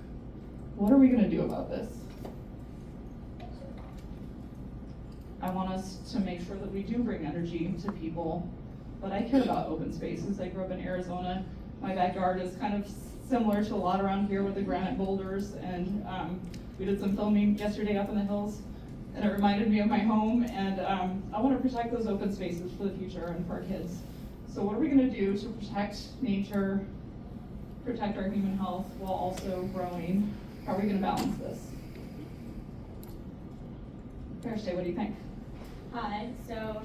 What are we gonna do about this? I want us to make sure that we do bring energy to people, but I care about open spaces. I grew up in Arizona. My backyard is kind of similar to a lot around here with the granite boulders, and we did some filming yesterday up in the hills, and it reminded me of my home, and I want to protect those open spaces for the future and for our kids. So what are we going to do to protect nature, protect our human health, while also growing? How are we going to balance this? Thursday, what do you think? Hi, so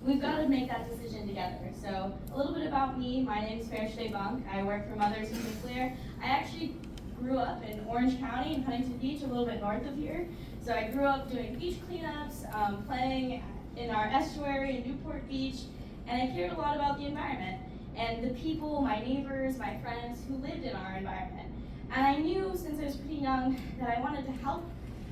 we've got to make that decision together. So a little bit about me. My name is Fairstay Bunk. I work for Mothers in Nuclear. I actually grew up in Orange County in Huntington Beach, a little bit north of here. So I grew up doing beach cleanups, playing in our estuary in Newport Beach, and I cared a lot about the environment and the people, my neighbors, my friends who lived in our environment. And I knew since I was pretty young that I wanted to help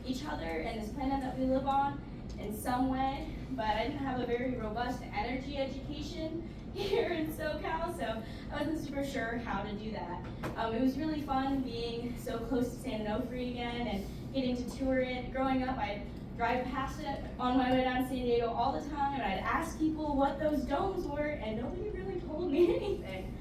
each other and this planet that we live on in some way, but I didn't have a very robust energy education here in SoCal, so I wasn't super sure how to do that. It was really fun being so close to San Onofre again and getting to tour it. Growing up, I'd drive past it on my way down to San Diego all the time, and I'd ask people what those domes were, and nobody really told me anything.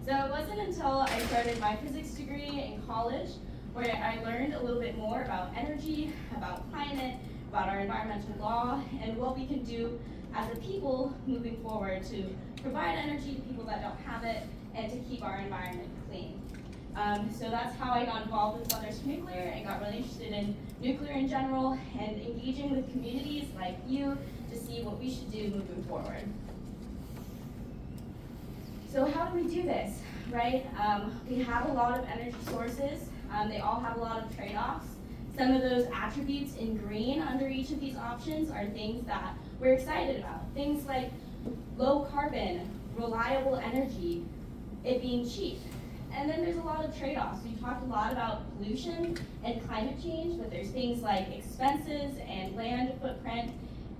So it wasn't until I started my physics degree in college where I learned a little bit more about energy, about climate, about our environmental law, and what we can do as a people moving forward to provide energy to people that don't have it and to keep our environment clean. So that's how I got involved with Mothers for Nuclear and got really interested in nuclear in general and engaging with communities like you to see what we should do moving forward. So how do we do this, right? We have a lot of energy sources. They all have a lot of trade-offs. Some of those attributes in green under each of these options are things that we're excited about. Things like low carbon, reliable energy, it being cheap. And then there's a lot of trade-offs. We've talked a lot about pollution and climate change, but there's things like expenses and land footprint,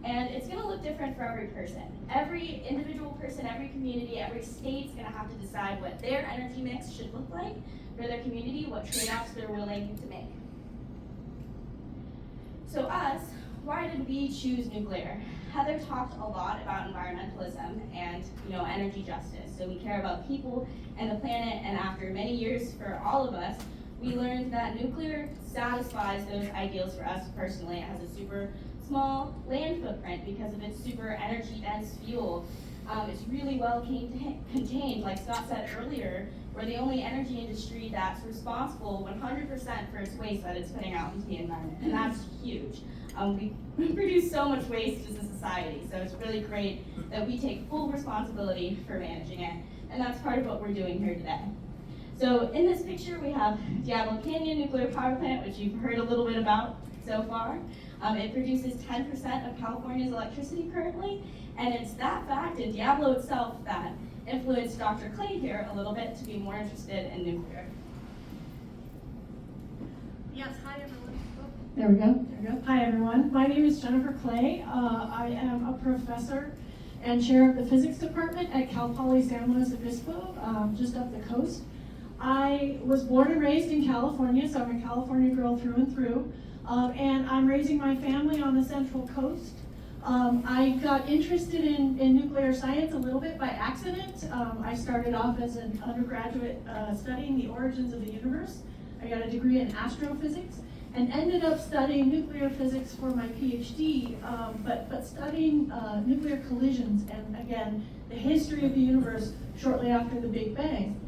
and it's gonna look different for every person. Every individual person, every community, every state's gonna have to decide what their energy mix should look like for their community, what trade-offs they're willing to make. So us, why did we choose nuclear? Heather talked a lot about environmentalism and energy justice. So we care about people and the planet, and after many years for all of us, we learned that nuclear satisfies those ideals for us personally. It has a super small land footprint because of its super energy dense fuel. It's really well contained, like Scott said earlier. We're the only energy industry that's responsible 100% for its waste that it's putting out into the environment, and that's huge. We produce so much waste as a society, so it's really great that we take full responsibility for managing it, and that's part of what we're doing here today. So in this picture, we have Diablo Canyon Nuclear Power Plant, which you've heard a little bit about so far. It produces 10% of California's electricity currently, and it's that fact and Diablo itself that influenced Dr. Clay here a little bit to be more interested in nuclear. Yes, hi everyone. There we go. Hi everyone. My name is Jennifer Clay. I am a professor and chair of the physics department at Cal Poly San Luis Obispo, just up the coast. I was born and raised in California, so I'm a California girl through and through. And I'm raising my family on the Central Coast. I got interested in nuclear science a little bit by accident. I started off as an undergraduate studying the origins of the universe. I got a degree in astrophysics and ended up studying nuclear physics for my PhD, but studying nuclear collisions and, again, the history of the universe shortly after the Big Bang.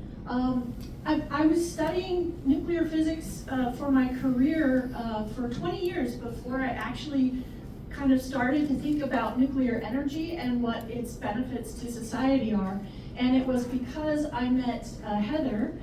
I was studying nuclear physics for my career for 20 years before I actually kind of started to think about nuclear energy and what its benefits to society are. And it was because I met Heather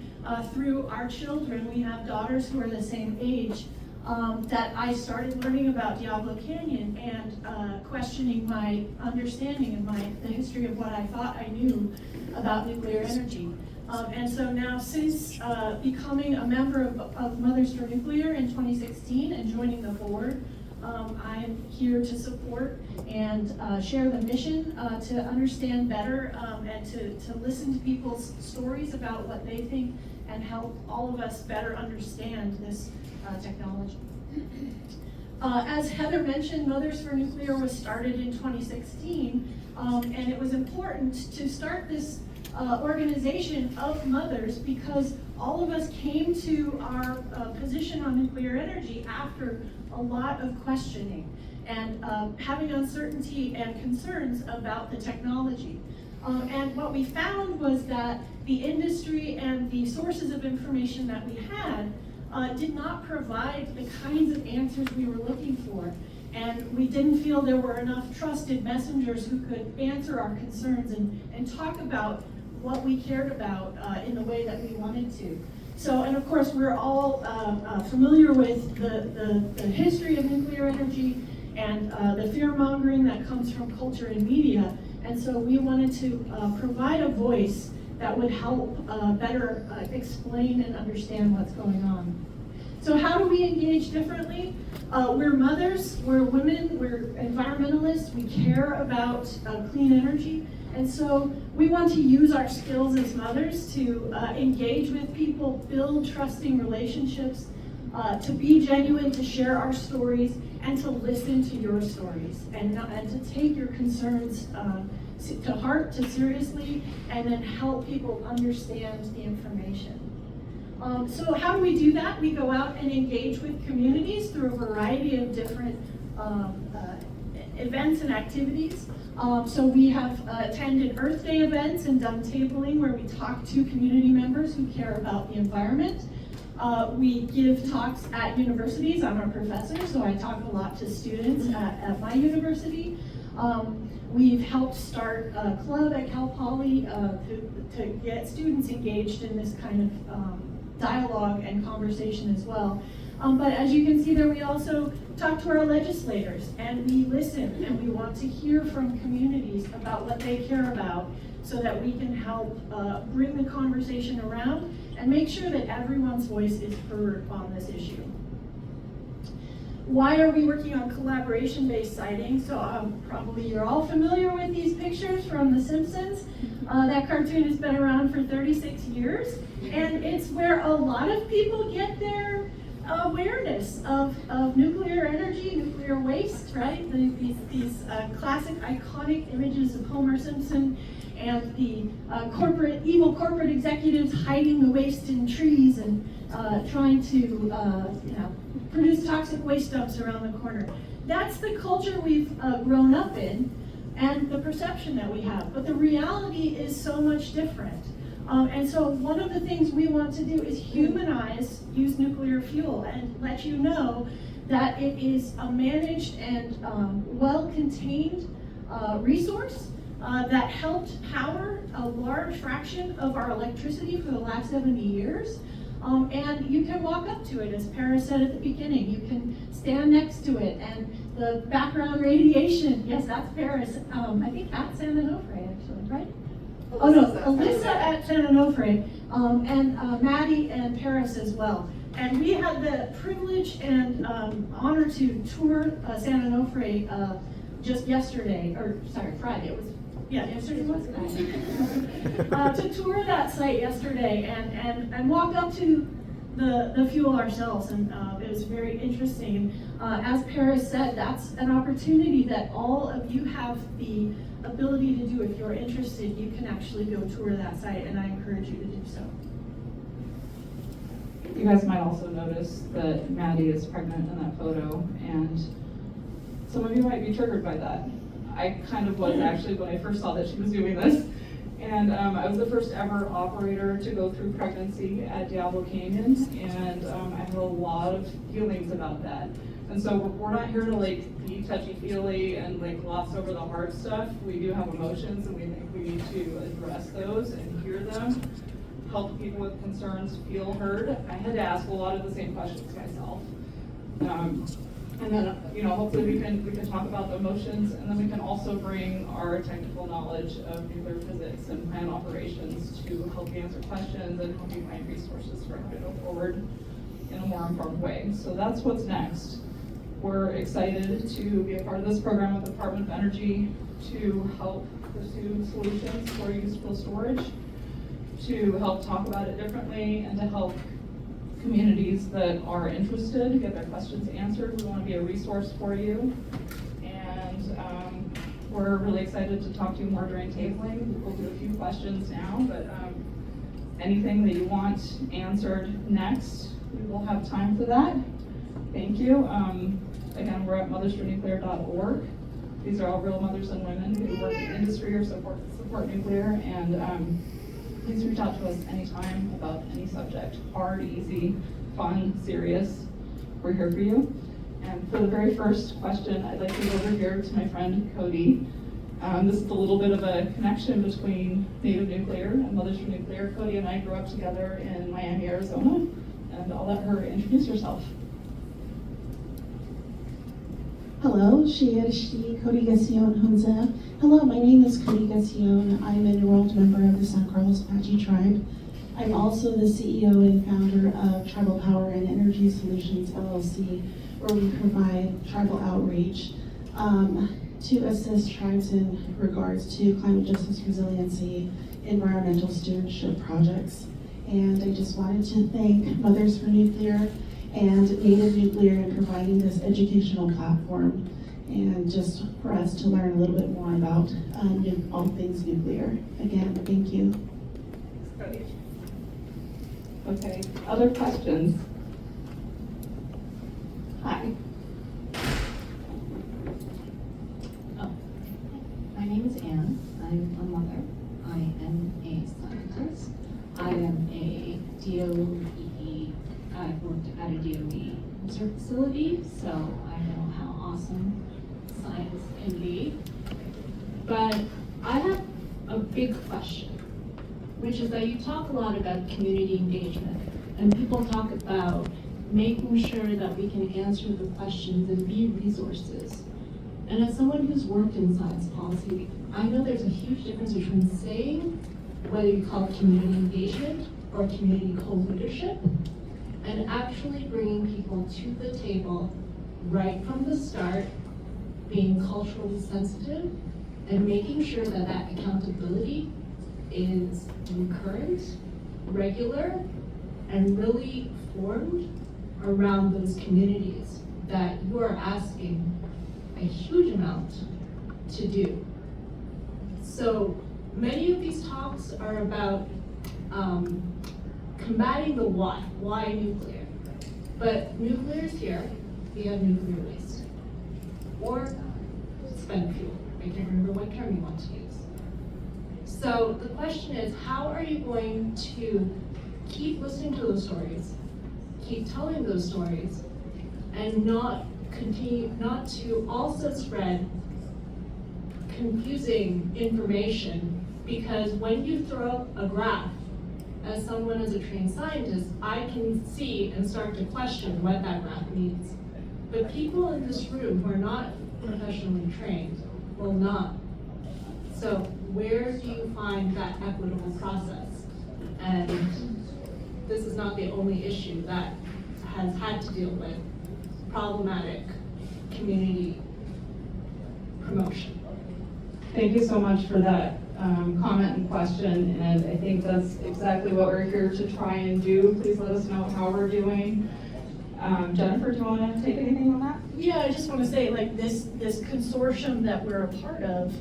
through our children. We have daughters who are the same age. That I started learning about Diablo Canyon and questioning my understanding and the history of what I thought I knew about nuclear energy. And so now, since becoming a member of Mothers for Nuclear in 2016 and joining the board, I'm here to support and share the mission to understand better and to listen to people's stories about what they think and help all of us better understand this technology. As Heather mentioned, Mothers for Nuclear was started in 2016, and it was important to start this organization of mothers because all of us came to our position on nuclear energy after a lot of questioning and having uncertainty and concerns about the technology. And what we found was that the industry and the sources of information that we had did not provide the kinds of answers we were looking for. And we didn't feel there were enough trusted messengers who could answer our concerns and talk about what we cared about in the way that we wanted to. So, and of course, we're all familiar with the history of nuclear energy and the fear-mongering that comes from culture and media. And so we wanted to provide a voice that would help better explain and understand what's going on. So how do we engage differently? We're mothers, we're women, we're environmentalists, we care about clean energy. And so we want to use our skills as mothers to engage with people, build trusting relationships, to be genuine, to share our stories, and to listen to your stories, and to take your concerns to heart, to seriously, and then help people understand the information. So how do we do that? We go out and engage with communities through a variety of different events and activities. So we have attended Earth Day events and done tabling where we talk to community members who care about the environment. We give talks at universities. I'm a professor, so I talk a lot to students at my university. We've helped start a club at Cal Poly to get students engaged in this kind of dialogue and conversation as well. But as you can see there, we also talk to our legislators, and we listen, and we want to hear from communities about what they care about so that we can help bring the conversation around and make sure that everyone's voice is heard on this issue. Why are we working on collaboration-based siting? So probably you're all familiar with these pictures from The Simpsons. That cartoon has been around for 36 years, and it's where a lot of people get their awareness of nuclear energy, nuclear waste, right? These classic iconic images of Homer Simpson and the evil corporate executives hiding the waste in trees and trying to produce toxic waste dumps around the corner. That's the culture we've grown up in and the perception that we have. But the reality is so much different. And so one of the things we want to do is humanize used nuclear fuel and let you know that it is a managed and well-contained resource that helped power a large fraction of our electricity for the last 70 years. And you can walk up to it, as Paris said at the beginning. You can stand next to it, and the background radiation, yes, that's Paris. I think at San Onofre, actually, right? Oh no, Alyssa at San Onofre, and Maddie and Paris as well. And we had the privilege and honor to tour San Onofre just yesterday, or sorry, Friday. It was, yeah, yesterday was to tour that site yesterday and walk up to the fuel ourselves, and it was very interesting. As Paris said, that's an opportunity that all of you have the ability to do. If you're interested, you can actually go tour that site, and I encourage you to do so. You guys might also notice that Maddie is pregnant in that photo, and some of you might be triggered by that. I kind of was actually when I first saw that she was doing this. And I was the first ever operator to go through pregnancy at Diablo Canyon, and I have a lot of feelings about that. And so we're not here to like be touchy-feely and like gloss over the hard stuff. We do have emotions, and we think we need to address those and hear them, help people with concerns feel heard. I had to ask a lot of the same questions myself. And then, hopefully we can talk about the emotions, and then we can also bring our technical knowledge of nuclear physics and plant operations to help you answer questions and help you find resources for how to go forward in a more informed way. So that's what's next. We're excited to be a part of this program with the Department of Energy to help pursue solutions for used fuel storage, to help talk about it differently, and to help communities that are interested get their questions answered. We want to be a resource for you, and we're really excited to talk to you more during tabling. We'll do a few questions now, but anything that you want answered next, we will have time for that. Thank you. Again, we're at mothersfornuclear.org. These are all real mothers and women who work in industry or support nuclear, and please reach out to us anytime about any subject. Hard, easy, fun, serious. We're here for you. And for the very first question, I'd like to go over here to my friend Cody. This is a little bit of a connection between Native Nuclear and Mothers for Nuclear. Cody and I grew up together in Miami, Arizona, and I'll let her introduce herself. Hello, Shirshi Codigacion Hunza. Hello, my name is Codigacion. I'm an enrolled member of the San Carlos Apache Tribe. I'm also the CEO and founder of Tribal Power and Energy Solutions LLC, where we provide tribal outreach to assist tribes in regards to climate justice resiliency, environmental stewardship projects. And I just wanted to thank Mothers for Nuclear and Native Nuclear in providing this educational platform and just for us to learn a little bit more about all things nuclear. Again, thank you. Okay, other questions? Hi. My name is Anne. I'm a mother. I am a scientist. I am a DOE. I've worked at a DOE research facility, so I know how awesome science can be. But I have a big question, which is that you talk a lot about community engagement, and people talk about making sure that we can answer the questions and be resources. And as someone who's worked in science policy, I know there's a huge difference between saying whether you call it community engagement or community co-leadership, and actually bringing people to the table right from the start, being culturally sensitive, and making sure that that accountability is recurrent, regular, and really formed around those communities that you are asking a huge amount to do. So many of these talks are about combating the why nuclear? But nuclear is here, we have nuclear waste. Or spent fuel, I can't remember what term you want to use. So the question is, how are you going to keep listening to those stories, keep telling those stories, and not to also spread confusing information? Because when you throw a graph, as someone as a trained scientist, I can see and start to question what that graph means. But people in this room who are not professionally trained will not. So where do you find that equitable process? And this is not the only issue that has had to deal with problematic community promotion. Thank you so much for that comment and question, and I think that's exactly what we're here to try and do. Please let us know how we're doing. Jennifer, do you want to take anything on that? Yeah, I just want to say, like, this consortium that we're a part of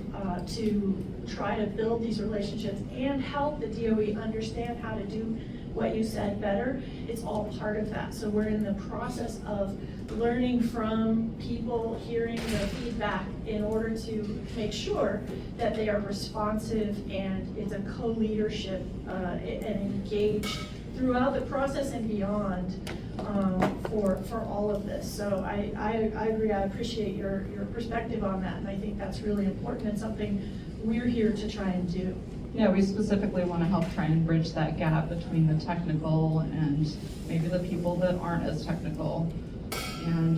to try to build these relationships and help the DOE understand how to do what you said better, it's all part of that. So we're in the process of learning from people, hearing the feedback in order to make sure that they are responsive and it's a co-leadership and engaged throughout the process and beyond for all of this. So I agree, I appreciate your perspective on that, and I think that's really important and something we're here to try and do. Yeah, we specifically want to help try and bridge that gap between the technical and maybe the people that aren't as technical. And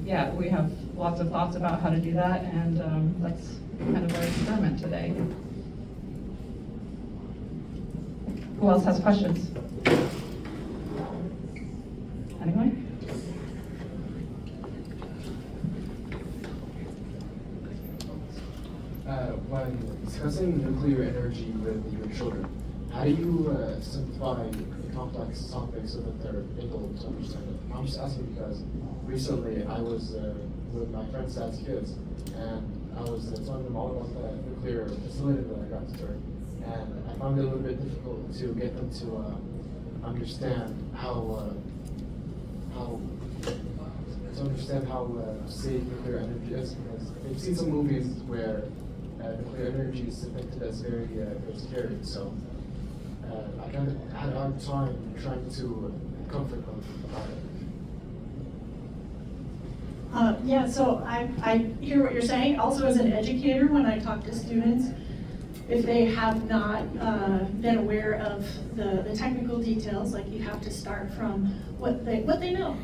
yeah, we have lots of thoughts about how to do that, and that's kind of our experiment today. Who else has questions? Anyone? When discussing nuclear energy with your children, how do you simplify the complex topics so that they're able to understand it? I'm just asking because recently I was with my friend's dad's kids, and I was telling them all about the nuclear facility that I got to tour, and I found it a little bit difficult to get them to understand how safe nuclear energy is, because they've seen some movies where nuclear energy is depicted as very scary. So I kind of had a hard time trying to comfort them about it. Yeah, so I hear what you're saying. Also, as an educator, when I talk to students, if they have not been aware of the technical details, like you have to start from what they know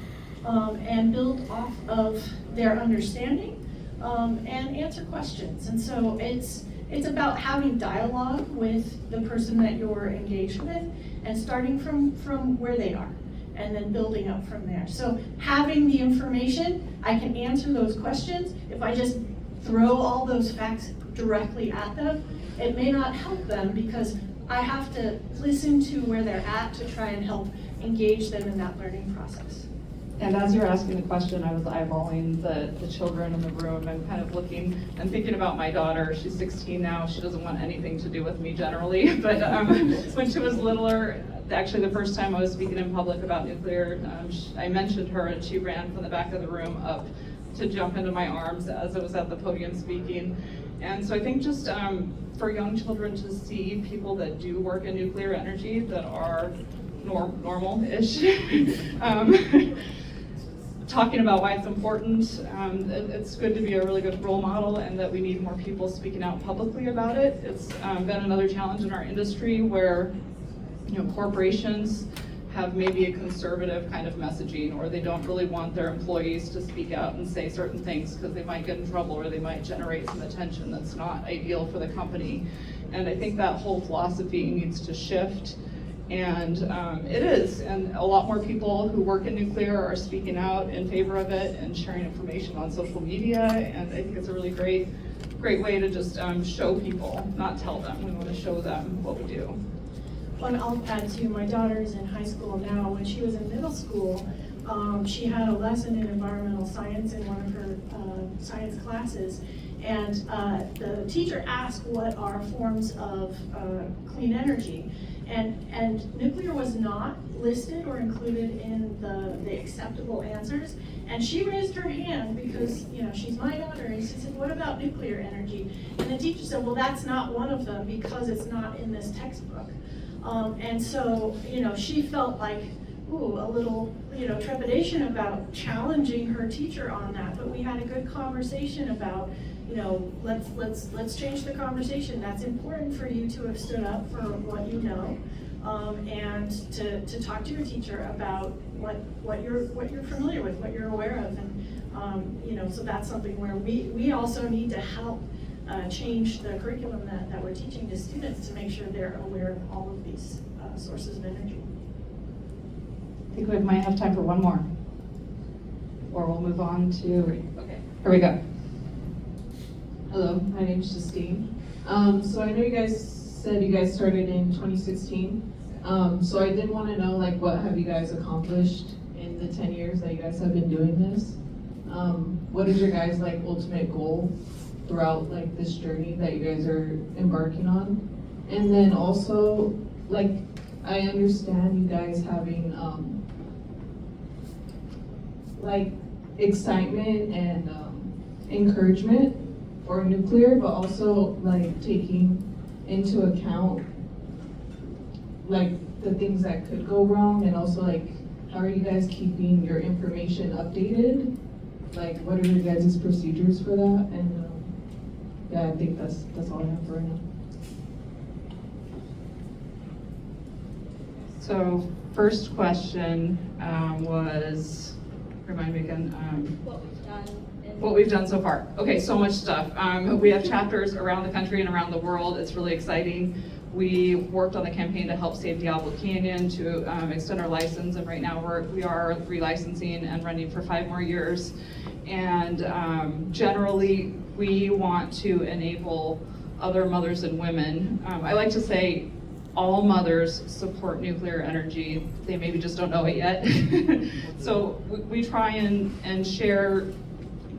and build off of their understanding. and answer questions. And so it's about having dialogue with the person that you're engaged with and starting from where they are and then building up from there. So having the information, I can answer those questions. If I just throw all those facts directly at them, it may not help them because I have to listen to where they're at to try and help engage them in that learning process. And as you're asking the question, I was eyeballing the children in the room and kind of looking and thinking about my daughter. She's 16 now. She doesn't want anything to do with me generally, but when she was littler, actually the first time I was speaking in public about nuclear, I mentioned her and she ran from the back of the room up to jump into my arms as I was at the podium speaking. And so I think just for young children to see people that do work in nuclear energy that are normal-ish, talking about why it's important. It's good to be a really good role model and that we need more people speaking out publicly about it. It's been another challenge in our industry where corporations have maybe a conservative kind of messaging, or they don't really want their employees to speak out and say certain things because they might get in trouble or they might generate some attention that's not ideal for the company. And I think that whole philosophy needs to shift. And it is, and a lot more people who work in nuclear are speaking out in favor of it and sharing information on social media, and I think it's a really great way to just show people, not tell them. We want to show them what we do. Well, I'll add to, my daughter's in high school now. When she was in middle school, she had a lesson in environmental science in one of her science classes, and the teacher asked what are forms of clean energy. And nuclear was not listed or included in the acceptable answers. And she raised her hand because, she's my daughter, and she said, what about nuclear energy? And the teacher said, well, that's not one of them because it's not in this textbook. And so, she felt like, ooh, a little, trepidation about challenging her teacher on that. But we had a good conversation about, let's change the conversation. That's important for you to have stood up for what you know, and to talk to your teacher about what you're familiar with, what you're aware of, and so that's something where we also need to help change the curriculum that we're teaching to students to make sure they're aware of all of these sources of energy. I think we might have time for one more, or we'll move on to. Okay, here we go. Hello, my name is Justine. So I know you guys said you guys started in 2016. So I did want to know, what have you guys accomplished in the 10 years that you guys have been doing this? What is your guys' ultimate goal throughout this journey that you guys are embarking on? And then also, I understand you guys having excitement and encouragement for nuclear, but also taking into account the things that could go wrong, and also how are you guys keeping your information updated? What are your guys' procedures for that? And yeah, I think that's all I have for right now. So first question was, remind me again. What we've done so far. Okay, so much stuff. We have chapters around the country and around the world. It's really exciting. We worked on the campaign to help save Diablo Canyon, to extend our license, and right now we are relicensing and running for 5 more years. And generally, we want to enable other mothers and women. I like to say all mothers support nuclear energy. They maybe just don't know it yet. So we try and share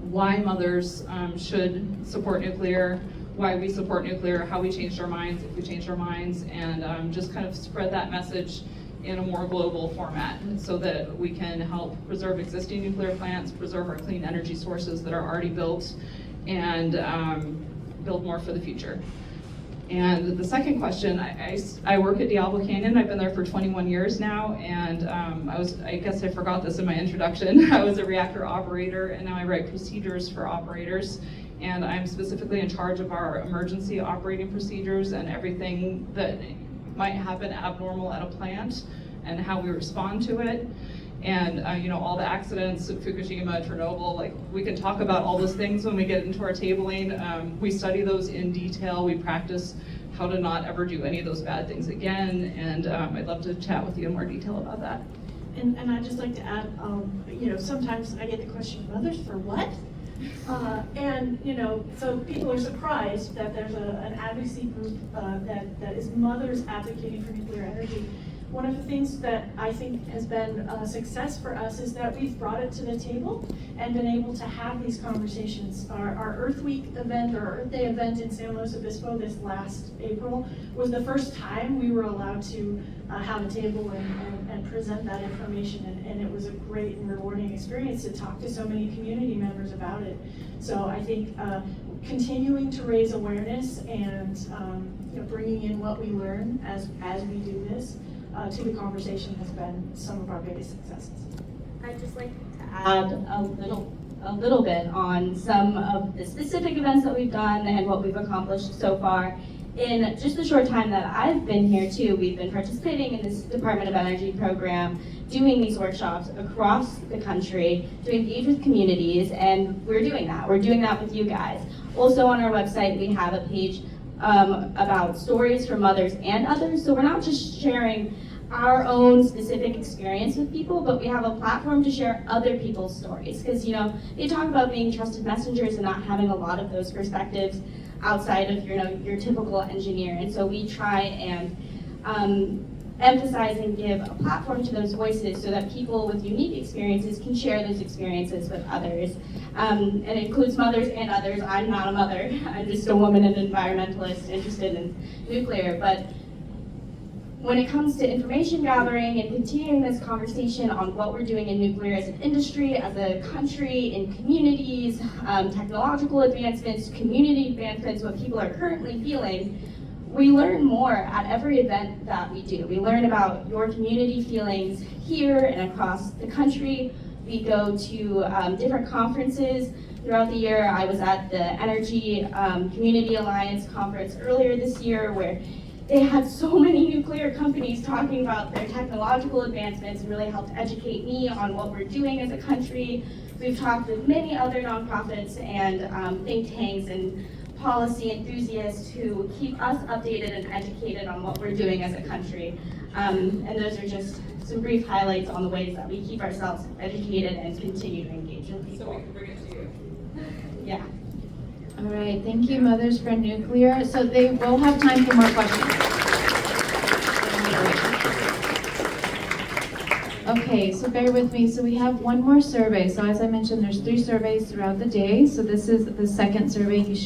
why mothers should support nuclear, why we support nuclear, how we changed our minds, if we changed our minds, and just kind of spread that message in a more global format so that we can help preserve existing nuclear plants, preserve our clean energy sources that are already built, and build more for the future. And the second question, I work at Diablo Canyon. I've been there for 21 years now, and I guess I forgot this in my introduction. I was a reactor operator, and now I write procedures for operators. And I'm specifically in charge of our emergency operating procedures and everything that might happen abnormal at a plant and how we respond to it. and all the accidents at Fukushima, Chernobyl. Like, we can talk about all those things when we get into our tabling. We study those in detail. We practice how to not ever do any of those bad things again, and I'd love to chat with you in more detail about that. And I'd just like to add, sometimes I get the question, mothers for what? So people are surprised that there's an advocacy group that is mothers advocating for nuclear energy. One of the things that I think has been a success for us is that we've brought it to the table and been able to have these conversations. Our Earth Week event, or Earth Day event in San Luis Obispo this last April was the first time we were allowed to have a table and present that information, and it was a great and rewarding experience to talk to so many community members about it. So I think continuing to raise awareness and bringing in what we learn as we do this to the conversation has been some of our biggest successes. I'd just like to add a little bit on some of the specific events that we've done and what we've accomplished so far. In just the short time that I've been here too, we've been participating in this Department of Energy program, doing these workshops across the country to engage with communities, and we're doing that. We're doing that with you guys. Also on our website, we have a page about stories from mothers and others. So we're not just sharing our own specific experience with people, but we have a platform to share other people's stories. Because they talk about being trusted messengers and not having a lot of those perspectives outside of your typical engineer. And so we try and emphasize and give a platform to those voices so that people with unique experiences can share those experiences with others. And it includes mothers and others. I'm not a mother. I'm just a woman and environmentalist interested in nuclear. But when it comes to information gathering and continuing this conversation on what we're doing in nuclear as an industry, as a country, in communities, technological advancements, community advancements, what people are currently feeling, we learn more at every event that we do. We learn about your community feelings here and across the country. We go to different conferences throughout the year. I was at the Energy Community Alliance conference earlier this year, where they had so many nuclear companies talking about their technological advancements and really helped educate me on what we're doing as a country. We've talked with many other nonprofits and think tanks and policy enthusiasts who keep us updated and educated on what we're doing as a country. And those are just some brief highlights on the ways that we keep ourselves educated and continue to engage with people. So we can bring it to you. Yeah. All right, thank you, Mothers for Nuclear. So they will have time for more questions. Okay, so bear with me. So we have one more survey. So as I mentioned, there's 3 surveys throughout the day. So this is the second survey. You should